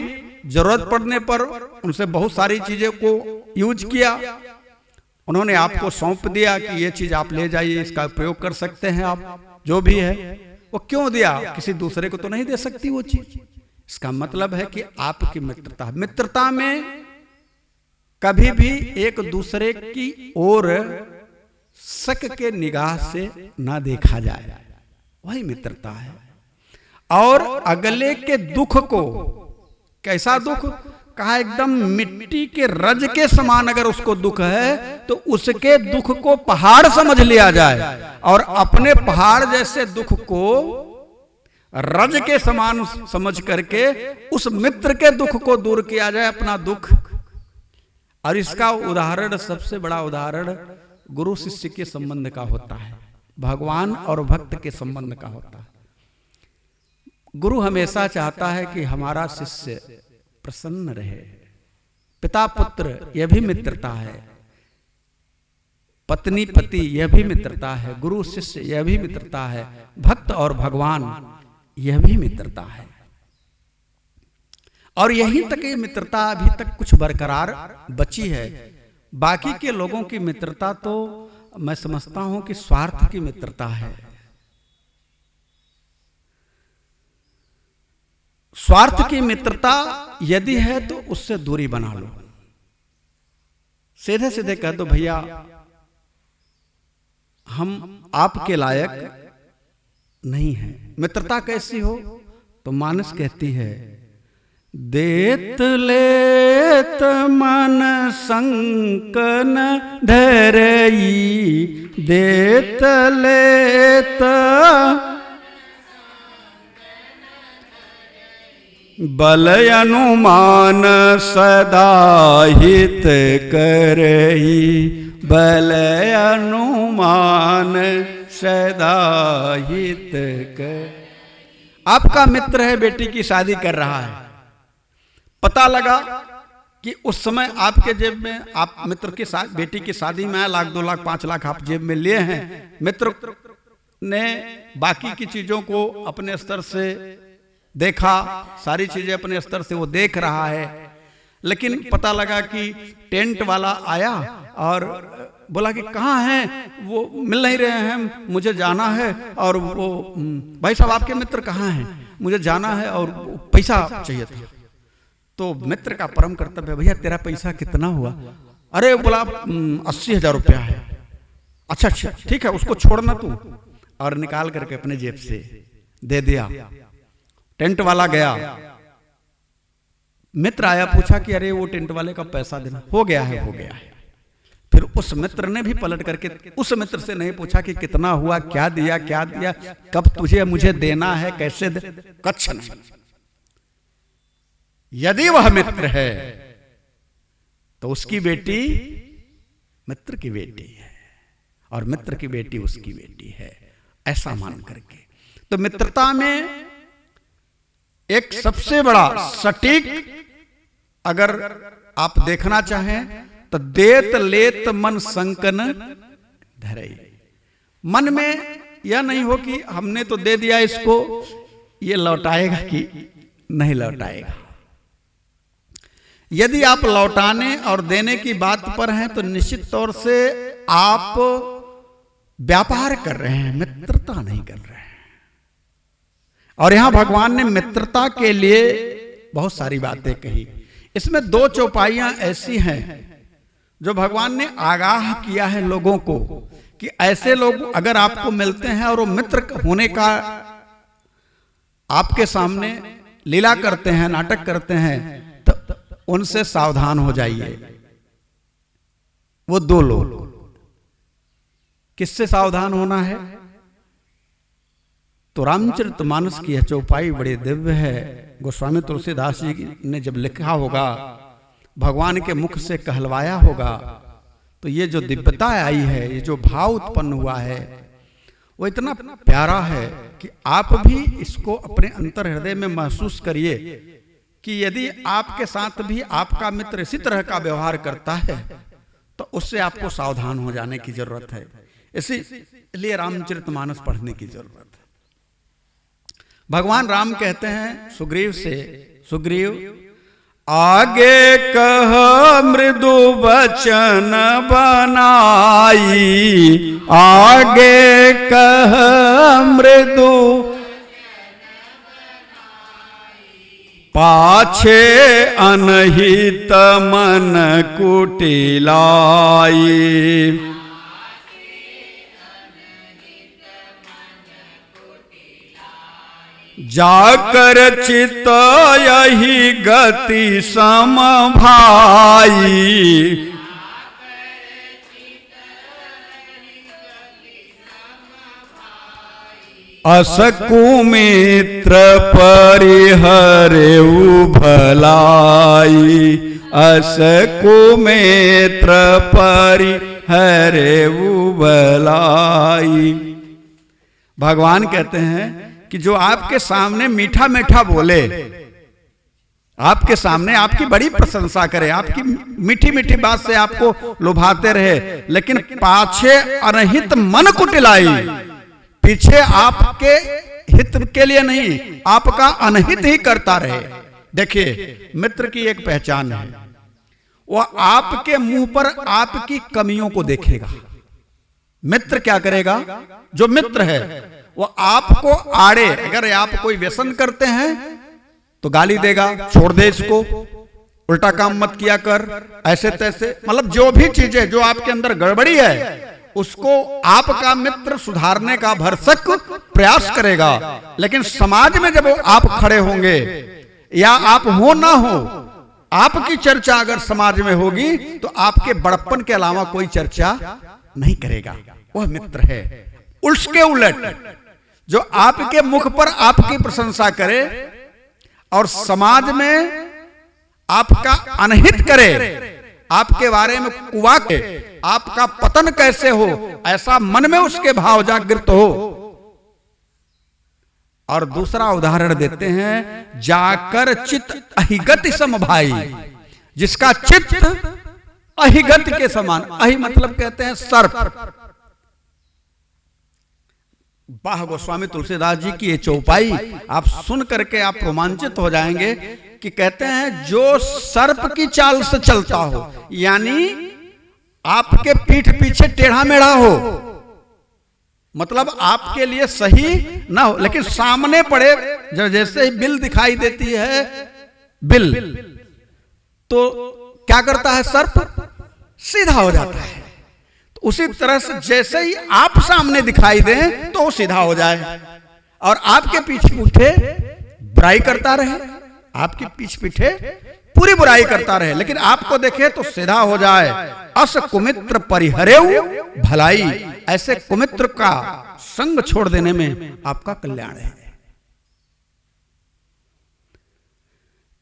जरूरत पड़ने पर उनसे बहुत सारी चीजें को यूज किया, उन्होंने आपको सौंप दिया कि ये चीज आप ले जाइए, इसका प्रयोग कर सकते हैं आप, जो भी है। वो क्यों दिया? किसी दूसरे को तो नहीं दे सकती वो चीज। इसका मतलब है कि आपकी मित्रता में कभी भी एक दूसरे की ओर शक के निगाह से ना देखा जाए, वही मित्रता है। और अगले के दुख को, कैसा दुख कहा, एकदम मिट्टी के रज के समान अगर उसको दुख है तो उसके दुख को पहाड़ समझ लिया जाए, और अपने पहाड़ जैसे दुख को रज के समान समझ करके उस मित्र के दुख को दूर किया जाए, अपना दुख। और इसका उदाहरण, सबसे बड़ा उदाहरण गुरु शिष्य के संबंध का होता है, भगवान और भक्त के संबंध का होता है। गुरु हमेशा चाहता है कि हमारा शिष्य प्रसन्न रहे। पिता पुत्र यह भी मित्रता है, पत्नी पति यह भी मित्रता है, गुरु शिष्य यह भी मित्रता है, भक्त और भगवान यह भी मित्रता है। और यहीं तक ये मित्रता अभी तक कुछ बरकरार बची है। बाकी के लोगों की मित्रता तो मैं समझता हूं कि स्वार्थ की मित्रता है। स्वार्थ की मित्रता यदि है तो उससे दूरी बना लो, सीधे सीधे कह दो भैया हम आपके लायक नहीं हैं। मित्रता कैसी हो? तो मानस कहती है, देत लेत मन संकन धरई, देत लेत बल अनुमान सदा हित करई, बल अनुमान सदा हित कर। आपका मित्र है, बेटी की शादी कर रहा है, पता लगा कि उस समय आपके जेब में, आप मित्र की बेटी की शादी में 1 लाख 2 लाख 5 लाख आप जेब में लिए हैं। मित्र ने बाकी की चीजों को अपने स्तर से देखा, सारी चीजें अपने स्तर से वो देख रहा है, लेकिन पता लगा कि टेंट वाला आया और बोला कि कहाँ हैं, वो मिल नहीं रहे हैं, मुझे जाना है। और वो भाई साहब आपके मित्र कहाँ हैं, मुझे जाना है और पैसा चाहिए था। तो मित्र का परम कर्तव्य, भैया तेरा पैसा कितना हुआ? अरे बोला 80,000 रुपया है। अच्छा ठीक है, उसको छोड़ना तू। और निकाल करके अपने जेब से दे दिया। टेंट वाला गया, मित्र आया, पूछा कि अरे वो टेंट वाले का पैसा देना। हो गया है, हो गया है। फिर उस मित्र ने भी पलट करके उस मित्र से नहीं पूछा कि कितना हुआ, क्या दिया, कब तुझे मुझे देना है, कैसे दे, कच्छ नहीं। यदि वह मित्र है तो उसकी बेटी मित्र की बेटी है और मित्र की बेटी उसकी बेटी है, ऐसा मान करके। तो मित्रता में एक सबसे बड़ा सटीक अगर आप देखना चाहें तो देत लेत मन संकन धरई। मन में यह नहीं हो कि हमने तो दे दिया इसको, ये लौटाएगा कि नहीं लौटाएगा। यदि आप लौटाने और देने की बात पर हैं तो निश्चित तौर से आप व्यापार कर रहे हैं, मित्रता नहीं कर रहे हैं। और यहां भगवान ने मित्रता के लिए बहुत सारी बातें कही। इसमें 2 चौपाइयां ऐसी हैं जो भगवान ने आगाह किया है लोगों को कि ऐसे लोग अगर आपको मिलते हैं और वो मित्र होने का आपके सामने लीला करते हैं, नाटक करते हैं, तो उनसे सावधान हो जाइए। वो 2 लोग, किससे सावधान होना है? तो रामचरितमानस की यह चौपाई बड़ी दिव्य है। गोस्वामी तुलसीदास जी ने जब लिखा होगा, भगवान के मुख से कहलवाया होगा, तो ये जो दिव्यता आई है, ये जो भाव उत्पन्न हुआ है, वो इतना प्यारा है कि आप भी इसको अपने अंतर हृदय में महसूस करिए कि यदि आपके साथ भी आपका मित्र इसी तरह का व्यवहार करता है तो उससे आपको सावधान हो जाने की जरूरत है। इसीलिए रामचरितमानस पढ़ने की जरूरत है। भगवान राम कहते हैं सुग्रीव से, सुग्रीव आगे कह मृदु वचन बनाई, आगे कह मृदु पाछे अनहित मन कुटिलाई। जाकर चित यही गति सम भाई, असकुमित्र परिहरे भलाई, असकुमित्र परिहरे भलाई। भगवान कहते हैं कि जो आपके सामने मीठा मीठा बोले, आपके सामने आपकी बड़ी प्रशंसा करे, आपकी मीठी मीठी बात से आपको लुभाते रहे, लेकिन पाछे अनहित मन कुटिलाई, पीछे आपके हित के लिए नहीं, आपका अनहित ही करता रहे। देखिए, मित्र की एक पहचान है, वह आपके मुंह पर आपकी कमियों को देखेगा। मित्र क्या करेगा? जो मित्र है वो आपको आड़े, अगर आप कोई व्यसन करते हैं तो गाली देगा, छोड़ दे इसको, उल्टा काम मत किया कर, ऐसे तैसे, मतलब जो भी चीजें जो आपके अंदर गड़बड़ी है उसको आपका मित्र सुधारने का भरसक प्रयास करेगा। लेकिन समाज में जब आप खड़े होंगे या आप हो ना हो, आपकी चर्चा अगर समाज में होगी तो आपके बड़प्पन के अलावा कोई चर्चा नहीं करेगा, वह मित्र है। उसके उलट जो आपके मुख पर आपकी प्रशंसा करे, और समाज में आपका अनहित करे, आपके बारे में कुवाके, आपका पतन कैसे हो, ऐसा मन में उसके भाव जागृत हो। और दूसरा उदाहरण देते हैं, जाकर चित अहिगति सम भाई, जिसका चित्त अहिगति के समान, अहि मतलब कहते हैं सर्प। वाह, गोस्वामी तुलसीदास जी की ये चौपाई आप सुन करके आप रोमांचित हो जाएंगे कि कहते हैं जो सर्प की चाल से चलता हो, यानी आपके पीठ पीछे टेढ़ा मेढ़ा हो, मतलब आपके लिए सही ना हो, लेकिन सामने पड़े, जैसे ही बिल दिखाई देती है बिल, तो क्या करता है सर्प, सीधा हो जाता है। तो उसी तरह से जैसे ही आप सामने दिखाई दें तो वो सीधा हो जाए, और आपके पीछे पीछे बुराई करता रहे, आपके पीछे पीछे पूरी बुराई करता रहे, लेकिन आपको देखे तो सीधा हो जाए। अस कुमित्र परिहरेउ भलाई, ऐसे कुमित्र का संग छोड़ देने में आपका कल्याण है।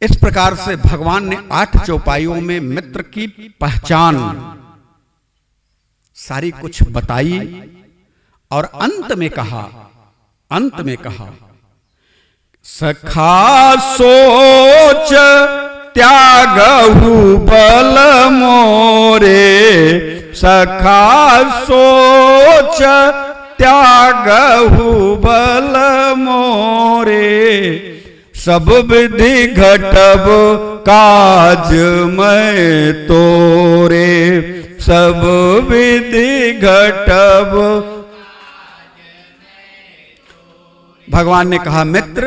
इस प्रकार से भगवान ने 8 चौपाइयों में मित्र की पहचान सारी कुछ बताई, और अंत में कहा सखा सोच त्यागहु बल मोरे, सखा सोच त्यागहु बल मोरे, सब विधि घटब काज मैं तोरे, सब विधि घटब। भगवान ने कहा मित्र,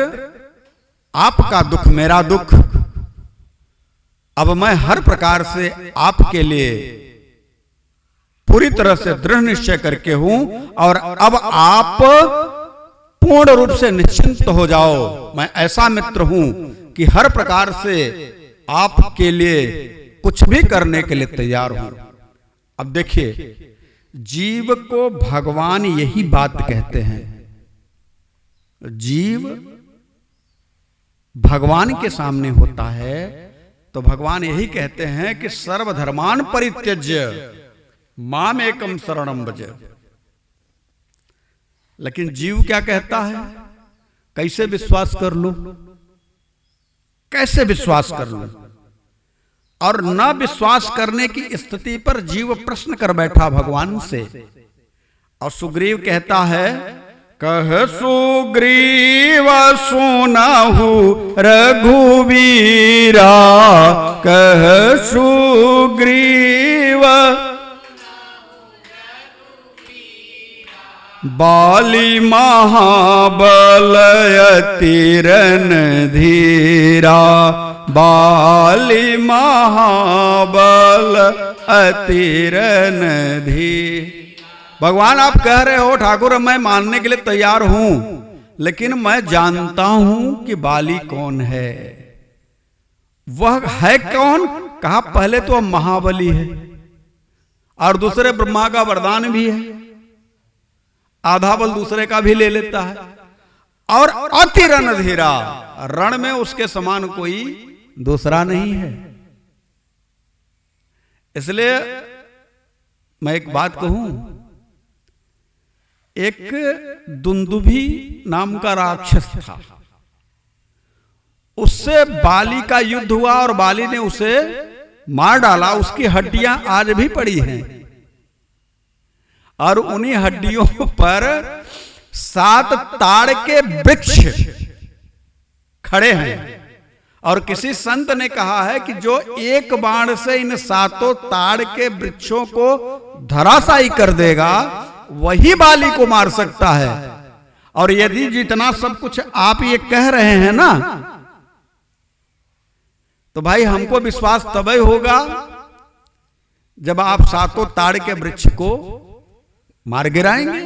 आपका दुख मेरा दुख, अब मैं हर प्रकार से आपके लिए पूरी तरह से दृढ़ निश्चय करके हूं, और अब आप पूर्ण रूप से निश्चिंत हो जाओ। मैं ऐसा मित्र हूं कि हर प्रकार से आपके लिए कुछ भी करने के लिए तैयार हूं। अब देखिए, जीव को भगवान यही बात कहते हैं, जीव भगवान के सामने होता है तो भगवान यही कहते हैं कि सर्वधर्मान परित्यज्य माम एकम शरणम भज। लेकिन जीव क्या कहता है, कैसे विश्वास कर लूं, कैसे विश्वास कर लूं। और न विश्वास करने की स्थिति पर जीव प्रश्न कर बैठा भगवान से। और सुग्रीव कहता है, कह सुग्रीव सुनहु रघुवीरा, कह सुग्रीव बाली महाबल अति रणधीरा, बाली महाबल अति रणधीर। भगवान आप कह रहे हो ठाकुर मैं मानने के लिए तैयार हूं, लेकिन मैं जानता हूं कि बाली कौन है। वह है कौन? कहा पहले तो महाबली है और दूसरे ब्रह्मा का वरदान भी है, आधा बल दूसरे का भी ले लेता है, और अति रणधीरा, रण में उसके समान कोई दूसरा नहीं है। इसलिए मैं एक बात कहूं, एक दुंदुभी नाम का राक्षस था, उससे बाली का युद्ध हुआ और बाली ने उसे मार डाला। उसकी हड्डियां आज भी पड़ी हैं और उन्हीं हड्डियों पर 7 ताड़ के वृक्ष खड़े हैं। और किसी संत ने कहा है कि जो एक बाण से इन 7 ताड़ के वृक्षों को धराशायी कर देगा वही बाली को मार सकता है। और यदि जितना सब कुछ आप ये कह रहे हैं ना, तो भाई हमको विश्वास तभी होगा जब आप 7 ताड़ के वृक्ष को मार गिराएंगे।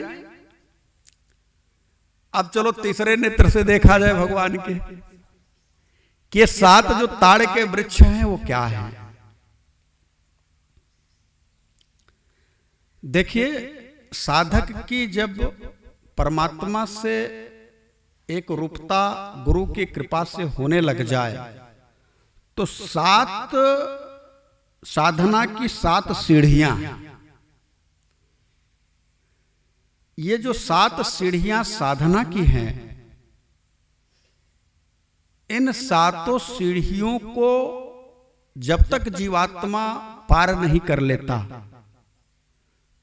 अब चलो तीसरे नेत्र से देखा जाए भगवान के कि ये 7 जो ताड़ के वृक्ष हैं वो क्या है। देखिए, साधक की जब परमात्मा से एक रूपता गुरु की कृपा से होने लग जाए तो 7 साधना की 7 सीढ़ियां, ये जो 7 सीढ़ियां साधना की हैं, इन 7 सीढ़ियों को जब तक जीवात्मा पार नहीं कर लेता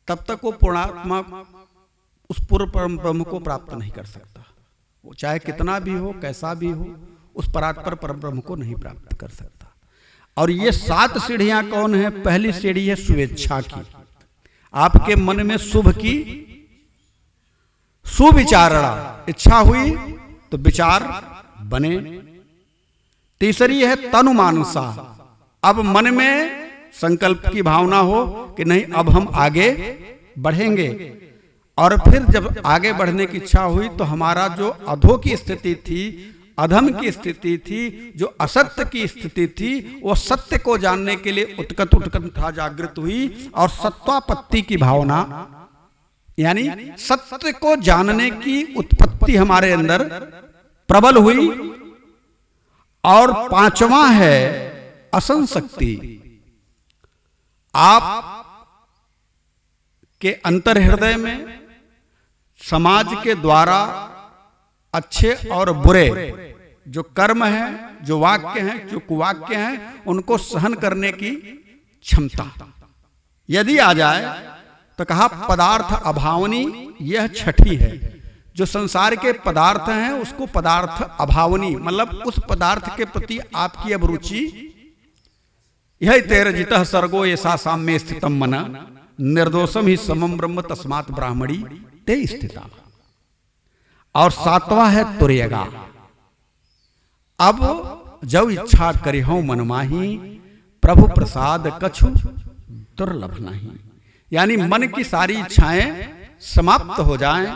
तब तक वो पूर्णात्मा उस पूर्ण परम ब्रह्म को प्राप्त नहीं कर सकता। वो चाहे कितना भी हो, कैसा भी हो, उस परात्पर परम ब्रह्म को नहीं प्राप्त कर सकता। और ये 7 सीढ़ियां कौन है? पहली सीढ़ी है शुभेच्छा की, आपके मन में शुभ की सुविचारणा, इच्छा हुई तो विचार बने। तीसरी है तनुमानसा, अब मन में संकल्प की भावना हो कि नहीं अब हम आगे बढ़ेंगे। और फिर जब आगे बढ़ने की इच्छा हुई तो हमारा जो अधो की स्थिति थी, अधम की स्थिति थी, जो असत्य की स्थिति थी, वो सत्य को जानने के लिए उत्कंठा जागृत हुई और सत्वापत्ति की भावना, यानी सत्य को जानने की उत्पत्ति हमारे अंदर प्रबल हुई। और 5वां है असंशक्ति, आप के अंतर हृदय में समाज के द्वारा अच्छे और बुरे जो कर्म हैं, जो वाक्य हैं, जो कुवाक्य हैं, उनको सहन करने की क्षमता यदि आ जाए तो कहा पदार्थ अभावनी, यह 6ठी है। जो संसार के पदार्थ हैं उसको पदार्थ अभावनी, मतलब उस पदार्थ के प्रति आपकी अब रुचि, यह तेरजितः सर्गो ऐसा साम्य स्थितम मन निर्दोषम ही समम ब्रह्म तस्मात् ब्राह्मणी ते स्थिता। और 7वां है तुर्यगा, अब जब इच्छा करिहु मन माही प्रभु प्रसाद कछु दुर्लभ नहीं, यानी मन की सारी इच्छाएं समाप्त हो जाएं,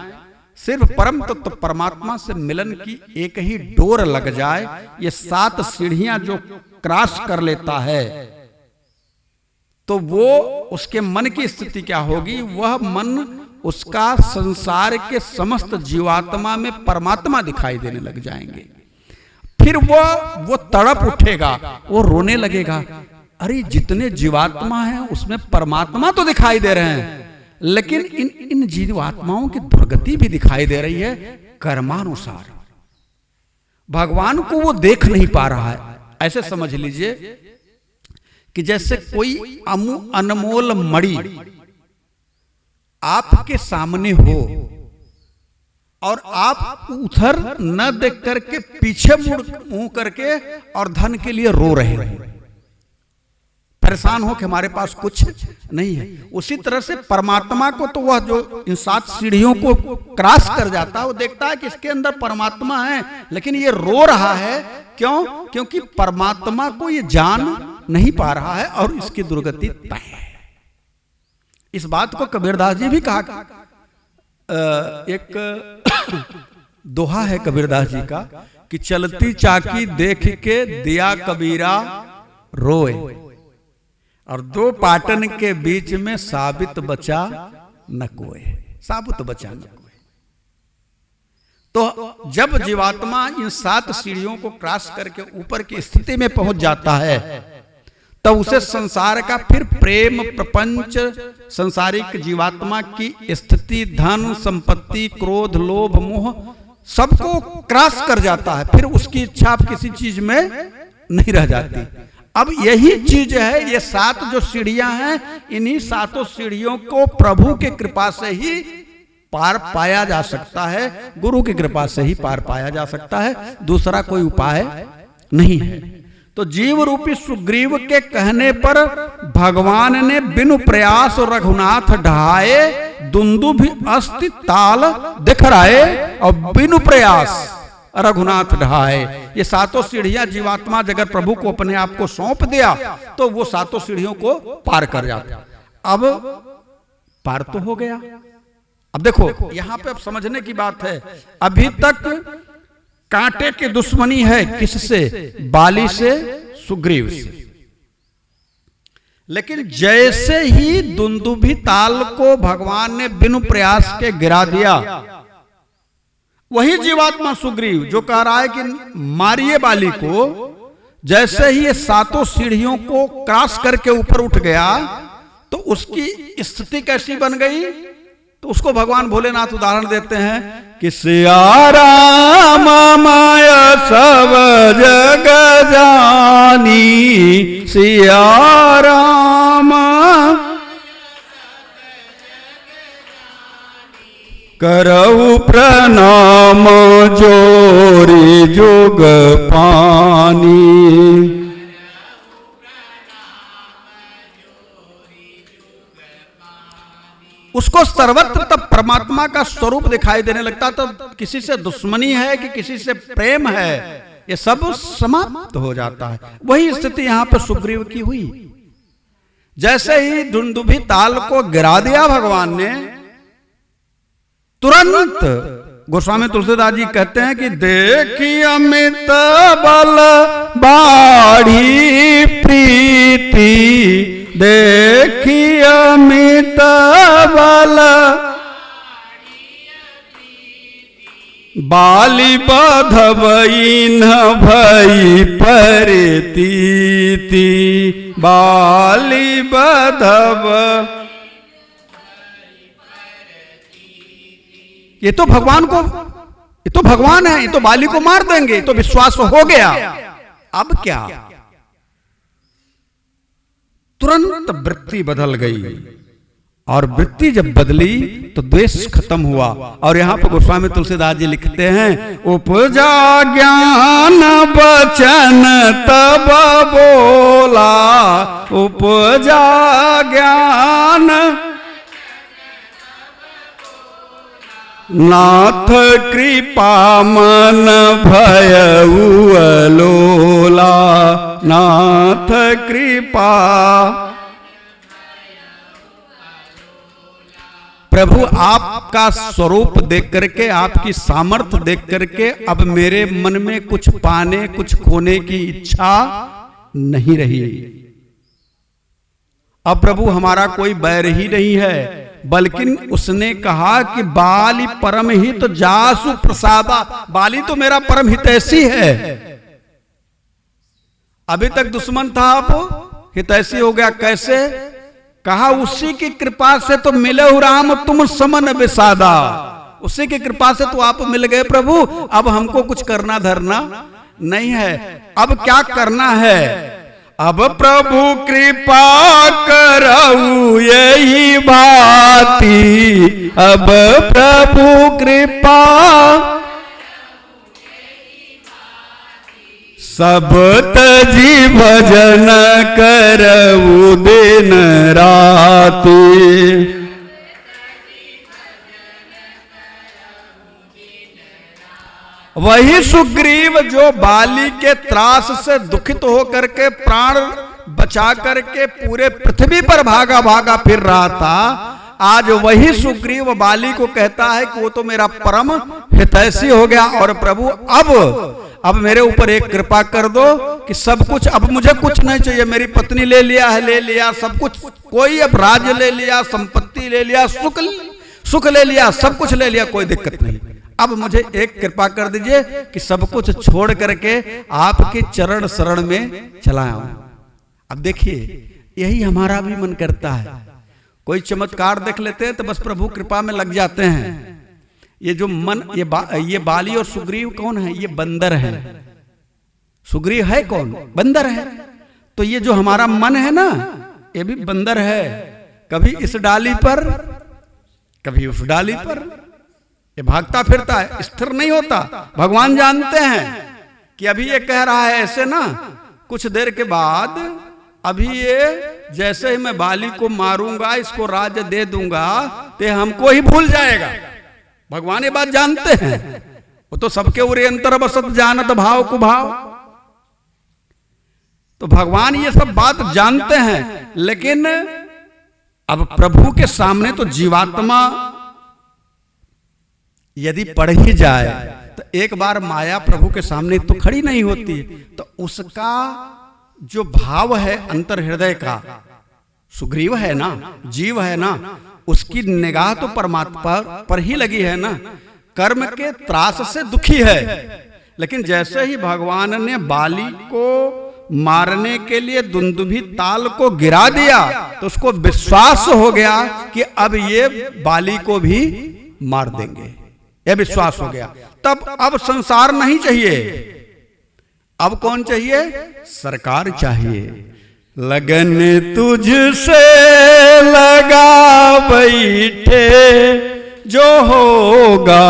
सिर्फ परम तत्व परमात्मा से मिलन की एक ही डोर लग जाए। ये 7 सीढ़ियां जो क्रॉस कर लेता है तो वो उसके मन की स्थिति क्या होगी? वह मन उसका संसार के समस्त जीवात्मा में परमात्मा दिखाई देने लग जाएंगे। फिर वो तड़प उठेगा, वो रोने लगेगा, अरे जितने जीवात्मा हैं उसमें परमात्मा तो दिखाई दे रहे हैं, लेकिन इन जीवात्माओं की दुर्गति भी दिखाई दे रही है कर्मानुसार। भगवान को वो देख नहीं पा रहा है। ऐसे समझ लीजिए कि जैसे कोई अनमोल मणि आपके सामने हो और आप उधर न देख करके पीछे मुंह करके और धन के लिए रो रहे हो, परेशान हो कि हमारे पास कुछ नहीं है। उसी तरह से परमात्मा को तो वह जो इन 7 सीढ़ियों को क्रॉस कर जाता है, वो देखता है कि इसके अंदर परमात्मा है, लेकिन ये रो रहा है। क्यों? क्योंकि परमात्मा को ये जान नहीं पा रहा है और इसकी दुर्गति तय है। इस बात को कबीरदास जी भी कहा। एक दोहा है कबीरदास जी का कि चलती चाकी देख के दिया कबीरा रोए, और 2 पाटन के बीच में साबित बचा न कोई, साबित बचा न कोई। तो जब जीवात्मा इन 7 सीढ़ियों को क्रॉस करके ऊपर की स्थिति में पहुंच जाता है तो उसे संसार का फिर प्रेम प्रपंच, संसारिक जीवात्मा की स्थिति, धन संपत्ति, क्रोध, लोभ, मोह सबको क्रॉस कर जाता है। फिर उसकी इच्छा अब किसी चीज में नहीं रह जाती। अब यही चीज है, ये 7 जो सीढ़ियां हैं, इन्हीं 7 सीढ़ियों को प्रभु की कृपा से ही पार पाया जा सकता है, गुरु की कृपा से ही पार पाया जा सकता है, दूसरा कोई उपाय नहीं है। तो जीव रूपी सुग्रीव के कहने पर भगवान ने बिनु प्रयास रघुनाथ ढहाए, दुंदुभि अस्ति ताल दिखराए, और बिनु प्रयास रघुनाथ ढहाए। ये 7 सीढ़ियां जीवात्मा जगह प्रभु को अपने आप को सौंप दिया तो वो 7 सीढ़ियों को पार कर जाता। अब पार तो हो गया। अब देखो यहां पे अब समझने की बात है, अभी तक कांटे की दुश्मनी है किससे? बाली से, सुग्रीव से। लेकिन जैसे ही दुंदुभि ताल को भगवान ने बिनु प्रयास के गिरा दिया, वही जीवात्मा सुग्रीव जो कह रहा है कि मारिए बाली को। जैसे ही ये सातों सीढ़ियों को क्रॉस करके ऊपर उठ गया तो उसकी स्थिति कैसी बन गई, तो उसको भगवान भोलेनाथ उदाहरण देते हैं कि सिया राम माया सब जग जानी, सिया राम करऊ प्रणाम जोरी जुग पानी। उसको सर्वत्र तब परमात्मा का स्वरूप दिखाई देने लगता, तब किसी से दुश्मनी है कि किसी से प्रेम है, ये सब समाप्त हो जाता है। वही स्थिति यहां पर सुग्रीव की हुई। जैसे ही दुंदुभी ताल को गिरा दिया भगवान ने, तुरंत गोस्वामी तुलसीदास जी कहते हैं कि देखी अमित बल बाढ़ी प्रीति, देखी अमित बल बाली बधवई न भई परतीति, बाली बधव। ये तो भगवान को, ये तो भगवान है, ये तो बाली को मार देंगे, तो विश्वास हो गया। अब क्या, तुरंत वृत्ति बदल गई, और वृत्ति जब बदली तो द्वेष खत्म हुआ। और यहां पर गोस्वामी तुलसीदास जी लिखते हैं, उपजा ज्ञान बचन तब बोला, उपजा ज्ञान नाथ कृपा मन भयउ अलोला, नाथ कृपा। प्रभु आपका स्वरूप देख करके, आपकी सामर्थ्य देख करके अब मेरे मन में कुछ पाने कुछ खोने की इच्छा नहीं रही। अब प्रभु हमारा कोई बैर ही नहीं है, बल्कि उसने कहा कि बाली परम हित जासु प्रसादा, बाली तो मेरा परम हितैषी है। अभी तक दुश्मन था, अब हितैषी हो गया। कैसे? कहा उसी की कृपा से तो मिले राम तुम समन विसादा, उसी की कृपा से तो आप मिल गए प्रभु। अब हमको कुछ करना धरना नहीं है। अब क्या करना है? अब प्रभु कृपा करऊ यही भांति, अब प्रभु कृपा सब तजी भजन करऊ दिन राति। वही सुग्रीव जो बाली के त्रास से दुखित होकर के प्राण बचा करके पूरे पृथ्वी पर भागा भागा फिर रहा था, आज वही सुग्रीव बाली को कहता है कि वो तो मेरा परम हितैषी हो गया। और प्रभु अब मेरे ऊपर एक कृपा कर दो कि सब कुछ, अब मुझे कुछ नहीं चाहिए। मेरी पत्नी ले लिया है, ले लिया सब कुछ, कोई अब राज्य ले लिया, संपत्ति ले लिया, सुख ले लिया, सब कुछ ले लिया, कोई दिक्कत नहीं। अब मुझे एक कृपा कर दीजिए कि सब कुछ छोड़ करके आपके चरण शरण में चला आऊं। अब देखिए, यही हमारा भी मन करता है। कोई चमत्कार देख लेते हैं तो बस प्रभु कृपा में लग जाते हैं। ये जो मन, ये बाली और सुग्रीव कौन है? ये बंदर है। सुग्रीव है कौन? बंदर है। तो ये जो हमारा मन है ना, ये भी बंदर है। कभी इस डाली पर, कभी उस डाली पर, ये भागता फिरता है, स्थिर नहीं होता। भगवान जानते हैं कि अभी ये कह रहा है ऐसे ना, कुछ देर के बाद अभी ये जैसे ही मैं बाली को मारूंगा, इसको राज्य दे दूंगा, तो हमको ही भूल जाएगा। भगवान ये बात जानते हैं। वो तो सबके उरे अंतर बसत जानत भाव को भाव। तो भगवान ये सब बात जानते हैं, लेकिन अब प्रभु के सामने तो जीवात्मा यदि पढ़ ही जाए तो एक बार माया प्रभु के सामने तो खड़ी नहीं होती। तो उसका जो भाव है अंतर हृदय का, सुग्रीव है ना, जीव है ना, उसकी निगाह तो परमात्मा पर ही लगी है ना। कर्म के त्रास से दुखी है, लेकिन जैसे ही भगवान ने बाली को मारने के लिए दुंदुभी ताल को गिरा दिया तो उसको विश्वास हो गया कि अब ये बाली को भी मार देंगे, यह विश्वास हो गया। तब अब संसार नहीं चाहिए, अब कौन चाहिए? सरकार चाहिए। लगन तुझसे लगा बैठे, जो होगा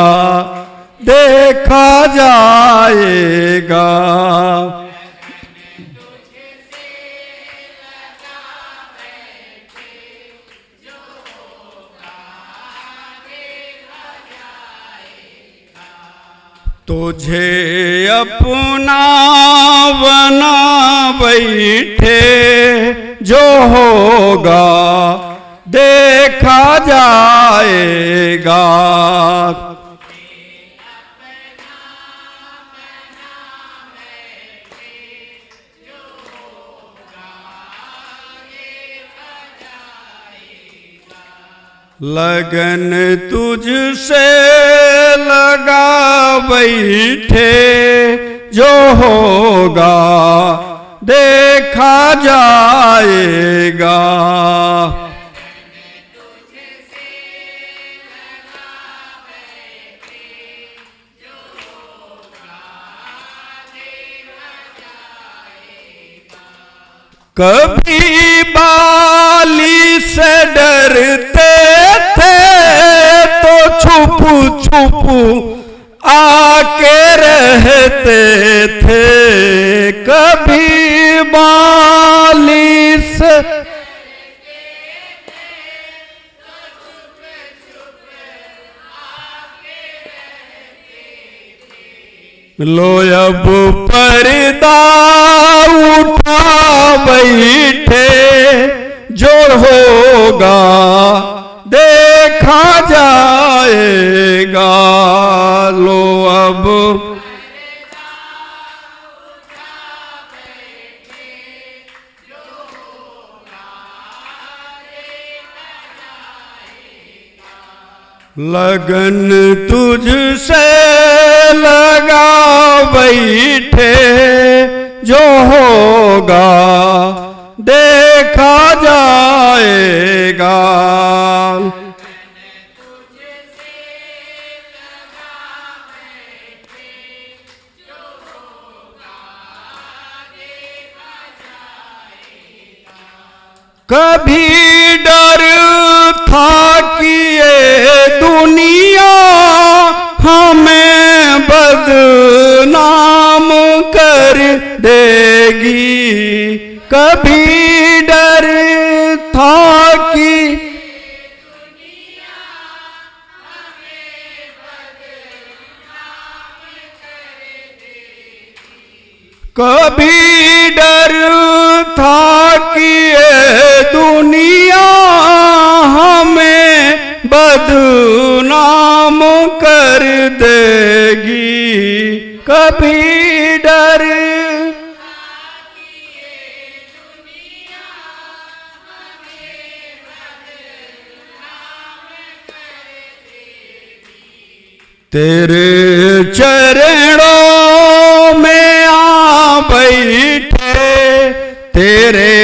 देखा जाएगा। तुझे अपना बना बैठे, जो होगा देखा जाएगा। लगन तुझसे लगा बैठे, जो होगा देखा जाएगा। कभी बाली से डरते थे तो छुप छुप आके रहते थे। कभी बाली से लो अब पर्दा उठा बैठे, जो होगा देखा जाएगा। लो अब लगन तुझसे लगा बैठे, जो होगा देखा जाएगा। कभी डर था कि ये दुनिया हमें बदनाम कर देगी। कभी डर था कि कभी डर था कि ये दुनिया हमें बदनाम कर देगी। कभी डर तेरे चरणों में आ बैठे, तेरे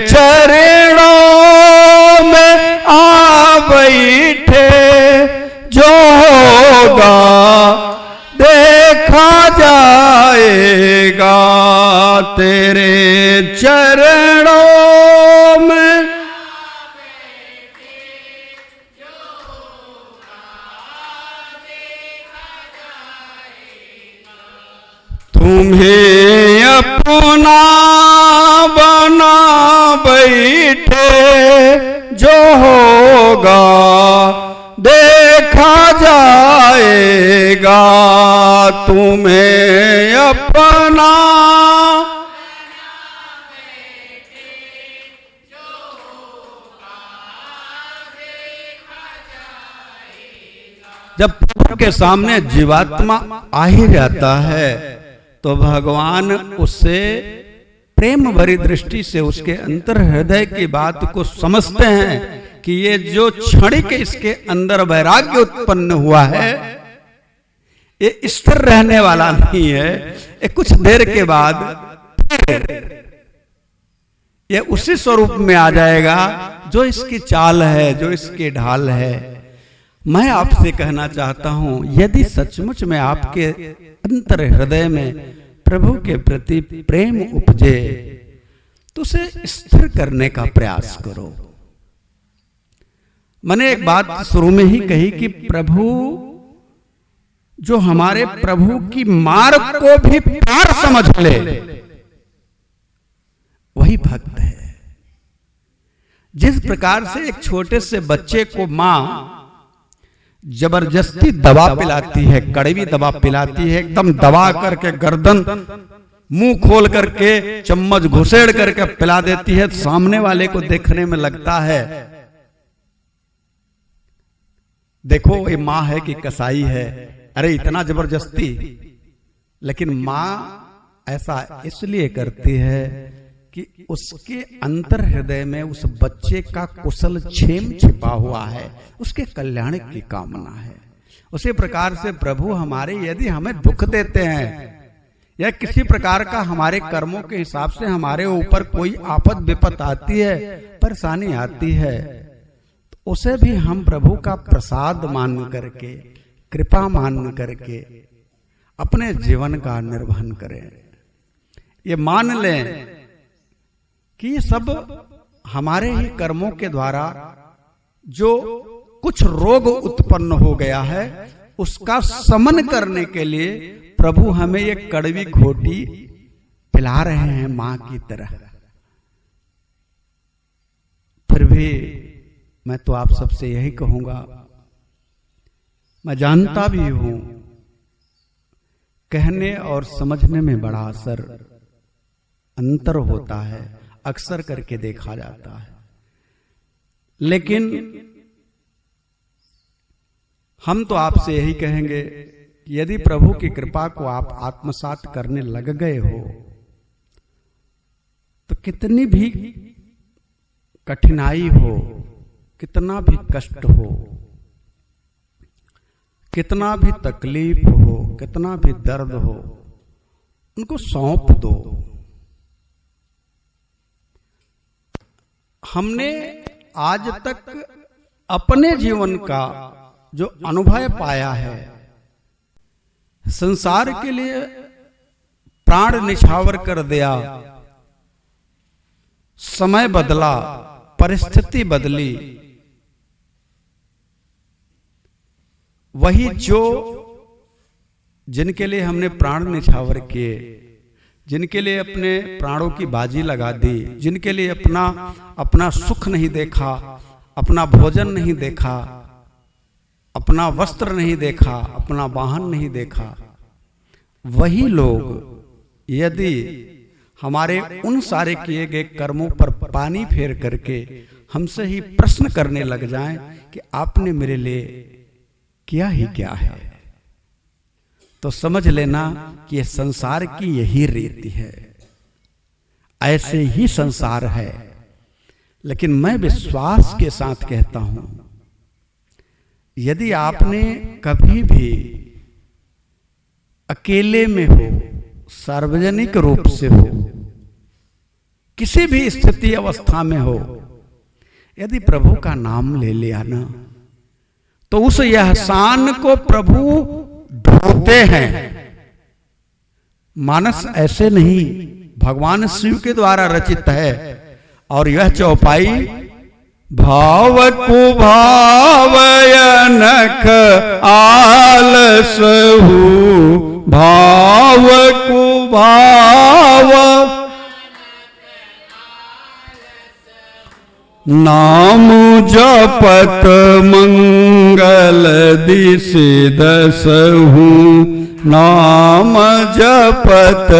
चरणों में आ बैठे, जो होगा देखा जाएगा। तेरे चरणों में तुम्हें अपना बना बैठे, जो होगा देखा जाएगा। तुम्हें अपना जब प्रभु के सामने जीवात्मा आ ही जाता है तो भगवान उससे प्रेम भरी दृष्टि से उसके अंतर हृदय की बात को समझते हैं कि ये जो क्षणिक इसके अंदर वैराग्य उत्पन्न हुआ है ये स्थिर रहने वाला नहीं है, ये कुछ देर के बाद ये उसी स्वरूप में आ जाएगा जो इसकी चाल है, जो इसकी ढाल है। मैं आपसे कहना चाहता हूं, यदि सचमुच में आपके अंतर हृदय में प्रभु के प्रति प्रेम उपजे तो उसे स्थिर करने का प्रयास करो। मैंने एक बात शुरू में ही कही कि प्रभु, जो हमारे प्रभु की मार्ग को भी पार समझ ले, वही भक्त है। जिस प्रकार से एक छोटे से बच्चे को मां जबरदस्ती दवा पिलाती है, कड़वी दवा पिलाती है, एकदम दबा करके गर्दन मुंह खोल करके चम्मच घुसेड़ करके पिला देती है, सामने वाले को देखने में लगता है देखो ये मां है कि कसाई है, अरे इतना जबरदस्ती। लेकिन मां ऐसा इसलिए करती है कि उसके अंतर हृदय में उस बच्चे का कुशल क्षेम छिपा हुआ है, उसके कल्याण की कामना है। उसी प्रकार से प्रभु हमारे यदि हमें दुख देते हैं या किसी प्रकार का हमारे कर्मों के हिसाब से हमारे ऊपर कोई आफत विपत आती है, परेशानी आती है, तो उसे भी हम प्रभु का प्रसाद मान करके, कृपा मान करके अपने जीवन का निर्वहन करें। ये मान लें कि ये सब हमारे ही कर्मों के द्वारा जो कुछ रोग उत्पन्न हो गया है, उसका शमन करने के लिए प्रभु हमें ये कड़वी घोटी पिला रहे हैं मां की तरह। फिर भी मैं तो आप सबसे यही कहूंगा, मैं जानता भी हूं कहने और समझने में बड़ा अंतर होता है, अक्सर करके देखा जाता है। लेकिन हम तो आपसे यही कहेंगे, यदि प्रभु की कृपा को आप आत्मसात करने लग गए हो तो कितनी भी कठिनाई हो, कितना भी कष्ट हो, कितना भी तकलीफ हो, कितना भी दर्द हो, उनको सौंप दो। हमने आज तक अपने जीवन का जो अनुभव पाया है, संसार के लिए प्राण निछावर कर दिया, समय बदला, परिस्थिति बदली, वही जो जिनके लिए हमने प्राण निछावर किए, जिनके लिए अपने प्राणों की बाजी लगा दी, जिनके लिए अपना सुख नहीं देखा, अपना भोजन नहीं देखा, अपना वस्त्र नहीं देखा, अपना वाहन नहीं देखा, वही लोग यदि हमारे उन सारे किए गए कर्मों पर पानी फेर करके हमसे ही प्रश्न करने लग जाएं कि आपने मेरे लिए किया ही क्या है, तो समझ लेना कि यह संसार की यही रीति है, ऐसे ही संसार है। लेकिन मैं विश्वास के साथ कहता हूं, यदि आपने कभी भी अकेले में हो, सार्वजनिक रूप से हो, किसी भी स्थिति अवस्था में हो, यदि प्रभु का नाम ले लिया ना, तो उस एहसान को प्रभु ढोते हैं। मानस ऐसे नहीं, भगवान शिव के द्वारा रचित है। और यह चौपाई भाव कुभावयनख आलसहु, भाव कुभाव नाम जपत मंगल दिशि दसहु, नाम जपत।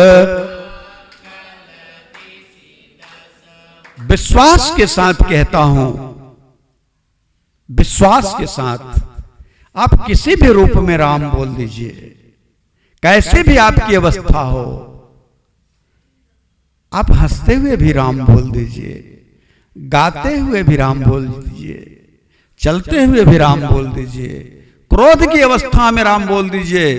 विश्वास के साथ कहता हूं, विश्वास के साथ आप किसी भी रूप में राम बोल दीजिए, कैसे भी आपकी अवस्था हो, आप हंसते हुए भी राम बोल दीजिए, गाते हुए भी राम बोल दीजिए, चलते हुए भी राम बोल दीजिए, क्रोध की अवस्था में राम बोल दीजिए,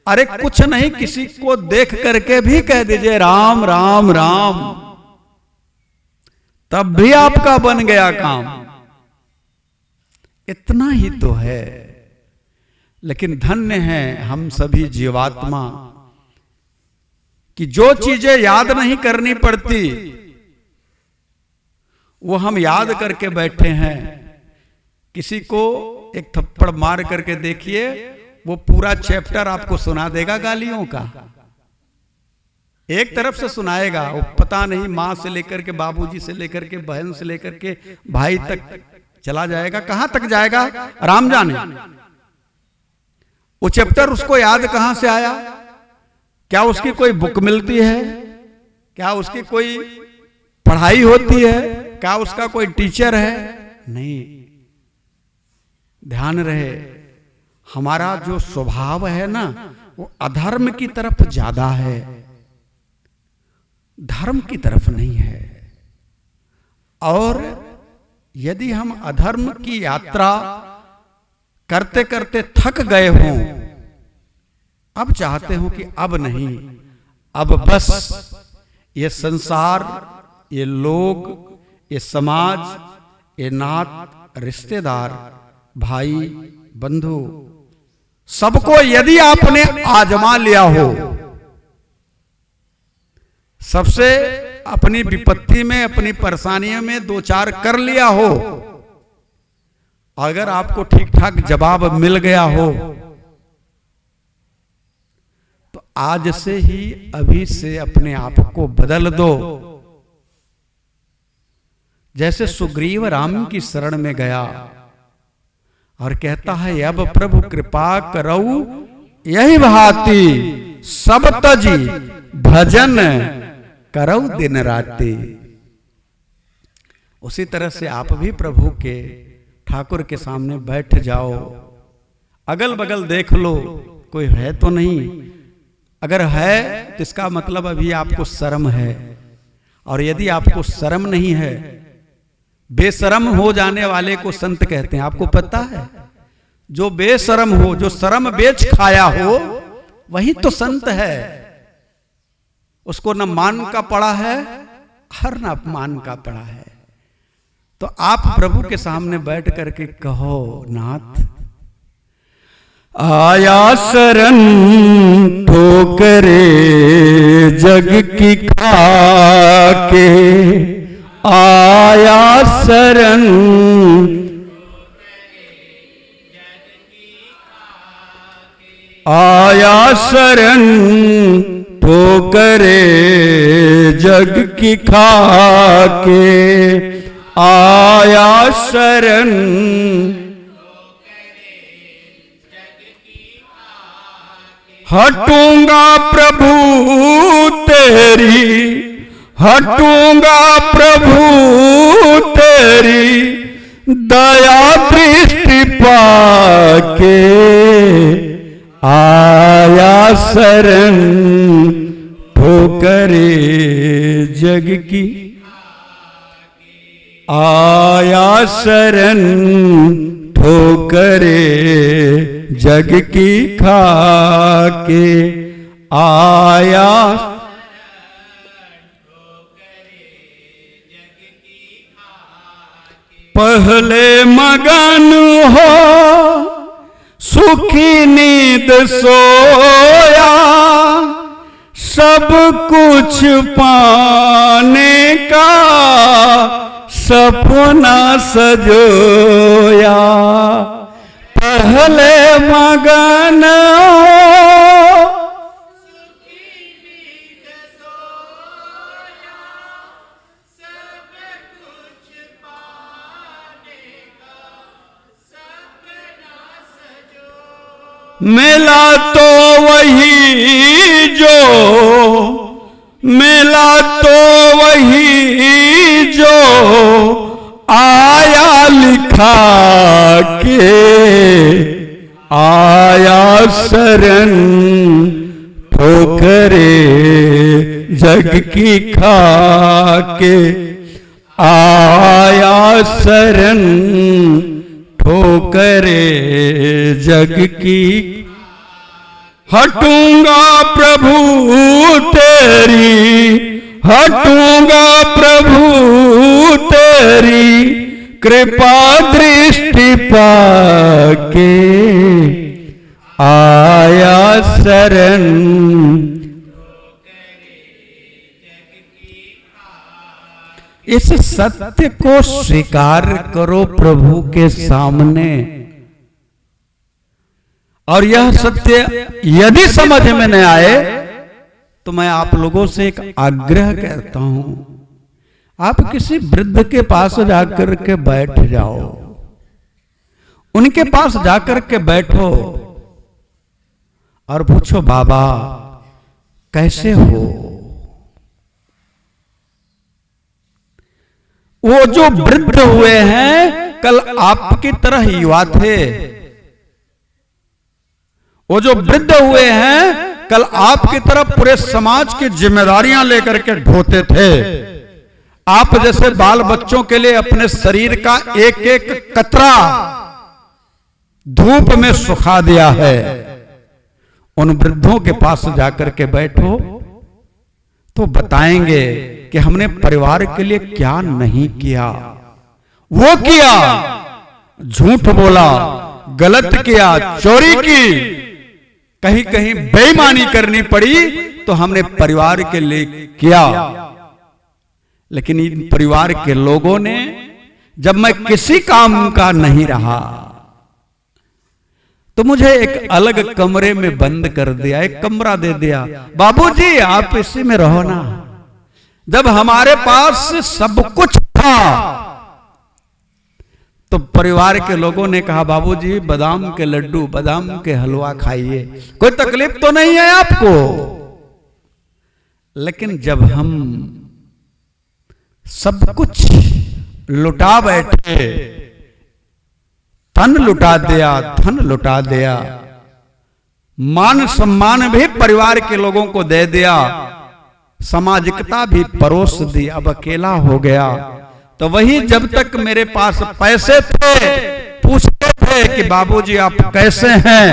अरे कुछ नहीं, किसी को देख करके भी कह दीजिए राम राम राम, तब भी आपका बन गया काम। इतना ही तो है। लेकिन धन्य है हम सभी जीवात्मा कि जो चीजें याद नहीं करनी पड़ती वो हम याद करके बैठे हैं। किसी को एक थप्पड़ मार करके देखिए, वो पूरा चैप्टर आपको सुना देगा गालियों का, एक तरफ से सुनाएगा। वो पता नहीं माँ से लेकर के, बाबूजी से लेकर के, बहन से लेकर के भाई तक चला जाएगा, कहां तक जाएगा राम जाने। वो चैप्टर उसको याद कहां से आया? क्या उसकी कोई बुक मिलती है? क्या उसकी कोई पढ़ाई होती है? क्या उसका कोई टीचर है? नहीं। ध्यान रहे, हमारा जो स्वभाव है ना, वो अधर्म की तरफ ज्यादा है, धर्म की तरफ नहीं है। और यदि हम अधर्म की यात्रा करते करते थक गए हों, अब चाहते हो कि अब नहीं, अब बस ये संसार, ये लोग, ये समाज, ये नात रिश्तेदार, भाई बंधु, सबको यदि आपने आजमा लिया हो, सबसे अपनी विपत्ति में, अपनी परेशानियों में दो चार कर लिया हो, अगर आपको ठीक ठाक जवाब मिल गया हो, तो आज से ही, अभी से अपने आप को बदल दो। जैसे सुग्रीव राम की शरण में गया और कहता है, अब प्रभु कृपा करऊ यही भांति, सब तजी भजन करऊ दिन राति। उसी तरह से आप भी प्रभु के, ठाकुर के सामने बैठ जाओ, अगल बगल देख लो कोई है तो नहीं। अगर है तो इसका मतलब अभी आपको शर्म है, और यदि आपको शर्म नहीं है, बेशरम हो जाने वाले को संत कहते हैं। आपको पता है, जो बेशरम हो, जो शर्म बेच खाया हो, वही तो संत है। उसको न मान का पड़ा है और न अपमान का पड़ा है। तो आप प्रभु के सामने बैठ करके कहो, नाथ आया शरण ठोकरे जग की खाके, आया शरण आया शरण ठोकरे जग की खाके, आया शरण हटूंगा प्रभु तेरी, हटूंगा प्रभु तेरी दया दृष्टि पाके, आया शरण ठोकरे जग की, आया शरण ठोकरे जग की खाके, आया पहले मगन हो सुखी नींद सोया, सब कुछ पाने का सपना सजोया। पहले मगन मिला तो वही जो, मिला तो वही जो आया लिखा के, आया शरण ठोकरे जग की खाके, आया शरण ठोकरे करे जग की, हटूंगा प्रभु तेरी, हटूंगा प्रभु तेरी कृपा दृष्टि पाके, आया शरण। इस सत्य को स्वीकार करो प्रभु के सामने। और यह सत्य यदि समझ में न आए तो मैं आप लोगों से एक आग्रह करता हूं, आप किसी वृद्ध के पास जाकर के बैठ जाओ, उनके पास जाकर के बैठो और पूछो बाबा कैसे हो। वो जो वृद्ध हुए हैं कल आपकी तरह युवा थे, वो जो वृद्ध हुए हैं कल आपकी तरह पूरे समाज की जिम्मेदारियां लेकर के ढोते थे। आप जैसे बाल बच्चों के लिए अपने शरीर का एक एक कतरा धूप में सुखा दिया है। उन वृद्धों के पास जाकर के बैठो तो बताएंगे कि हमने परिवार के लिए क्या नहीं किया। वो किया, झूठ बोला, गलत किया, चोरी की, कहीं कहीं बेईमानी करनी पड़ी तो हमने परिवार के लिए किया। लेकिन इन परिवार के लोगों ने जब मैं किसी काम का नहीं रहा तो मुझे एक अलग कमरे में बंद कर दिया, एक कमरा दे दिया, बाबूजी आप इसी में रहो ना। जब हमारे पास सब कुछ था तो परिवार के लोगों ने कहा बाबूजी बादाम के लड्डू, बादाम के हलवा खाइए, कोई तकलीफ तो नहीं है आपको। लेकिन जब हम सब कुछ लुटा बैठे, तन लुटा दिया, धन लुटा दिया, मान सम्मान भी परिवार के लोगों को दे दिया, सामाजिकता भी परोस दी, अब अकेला हो गया, तो वही जब तक मेरे पास पैसे थे पूछते थे कि बाबूजी आप कैसे हैं,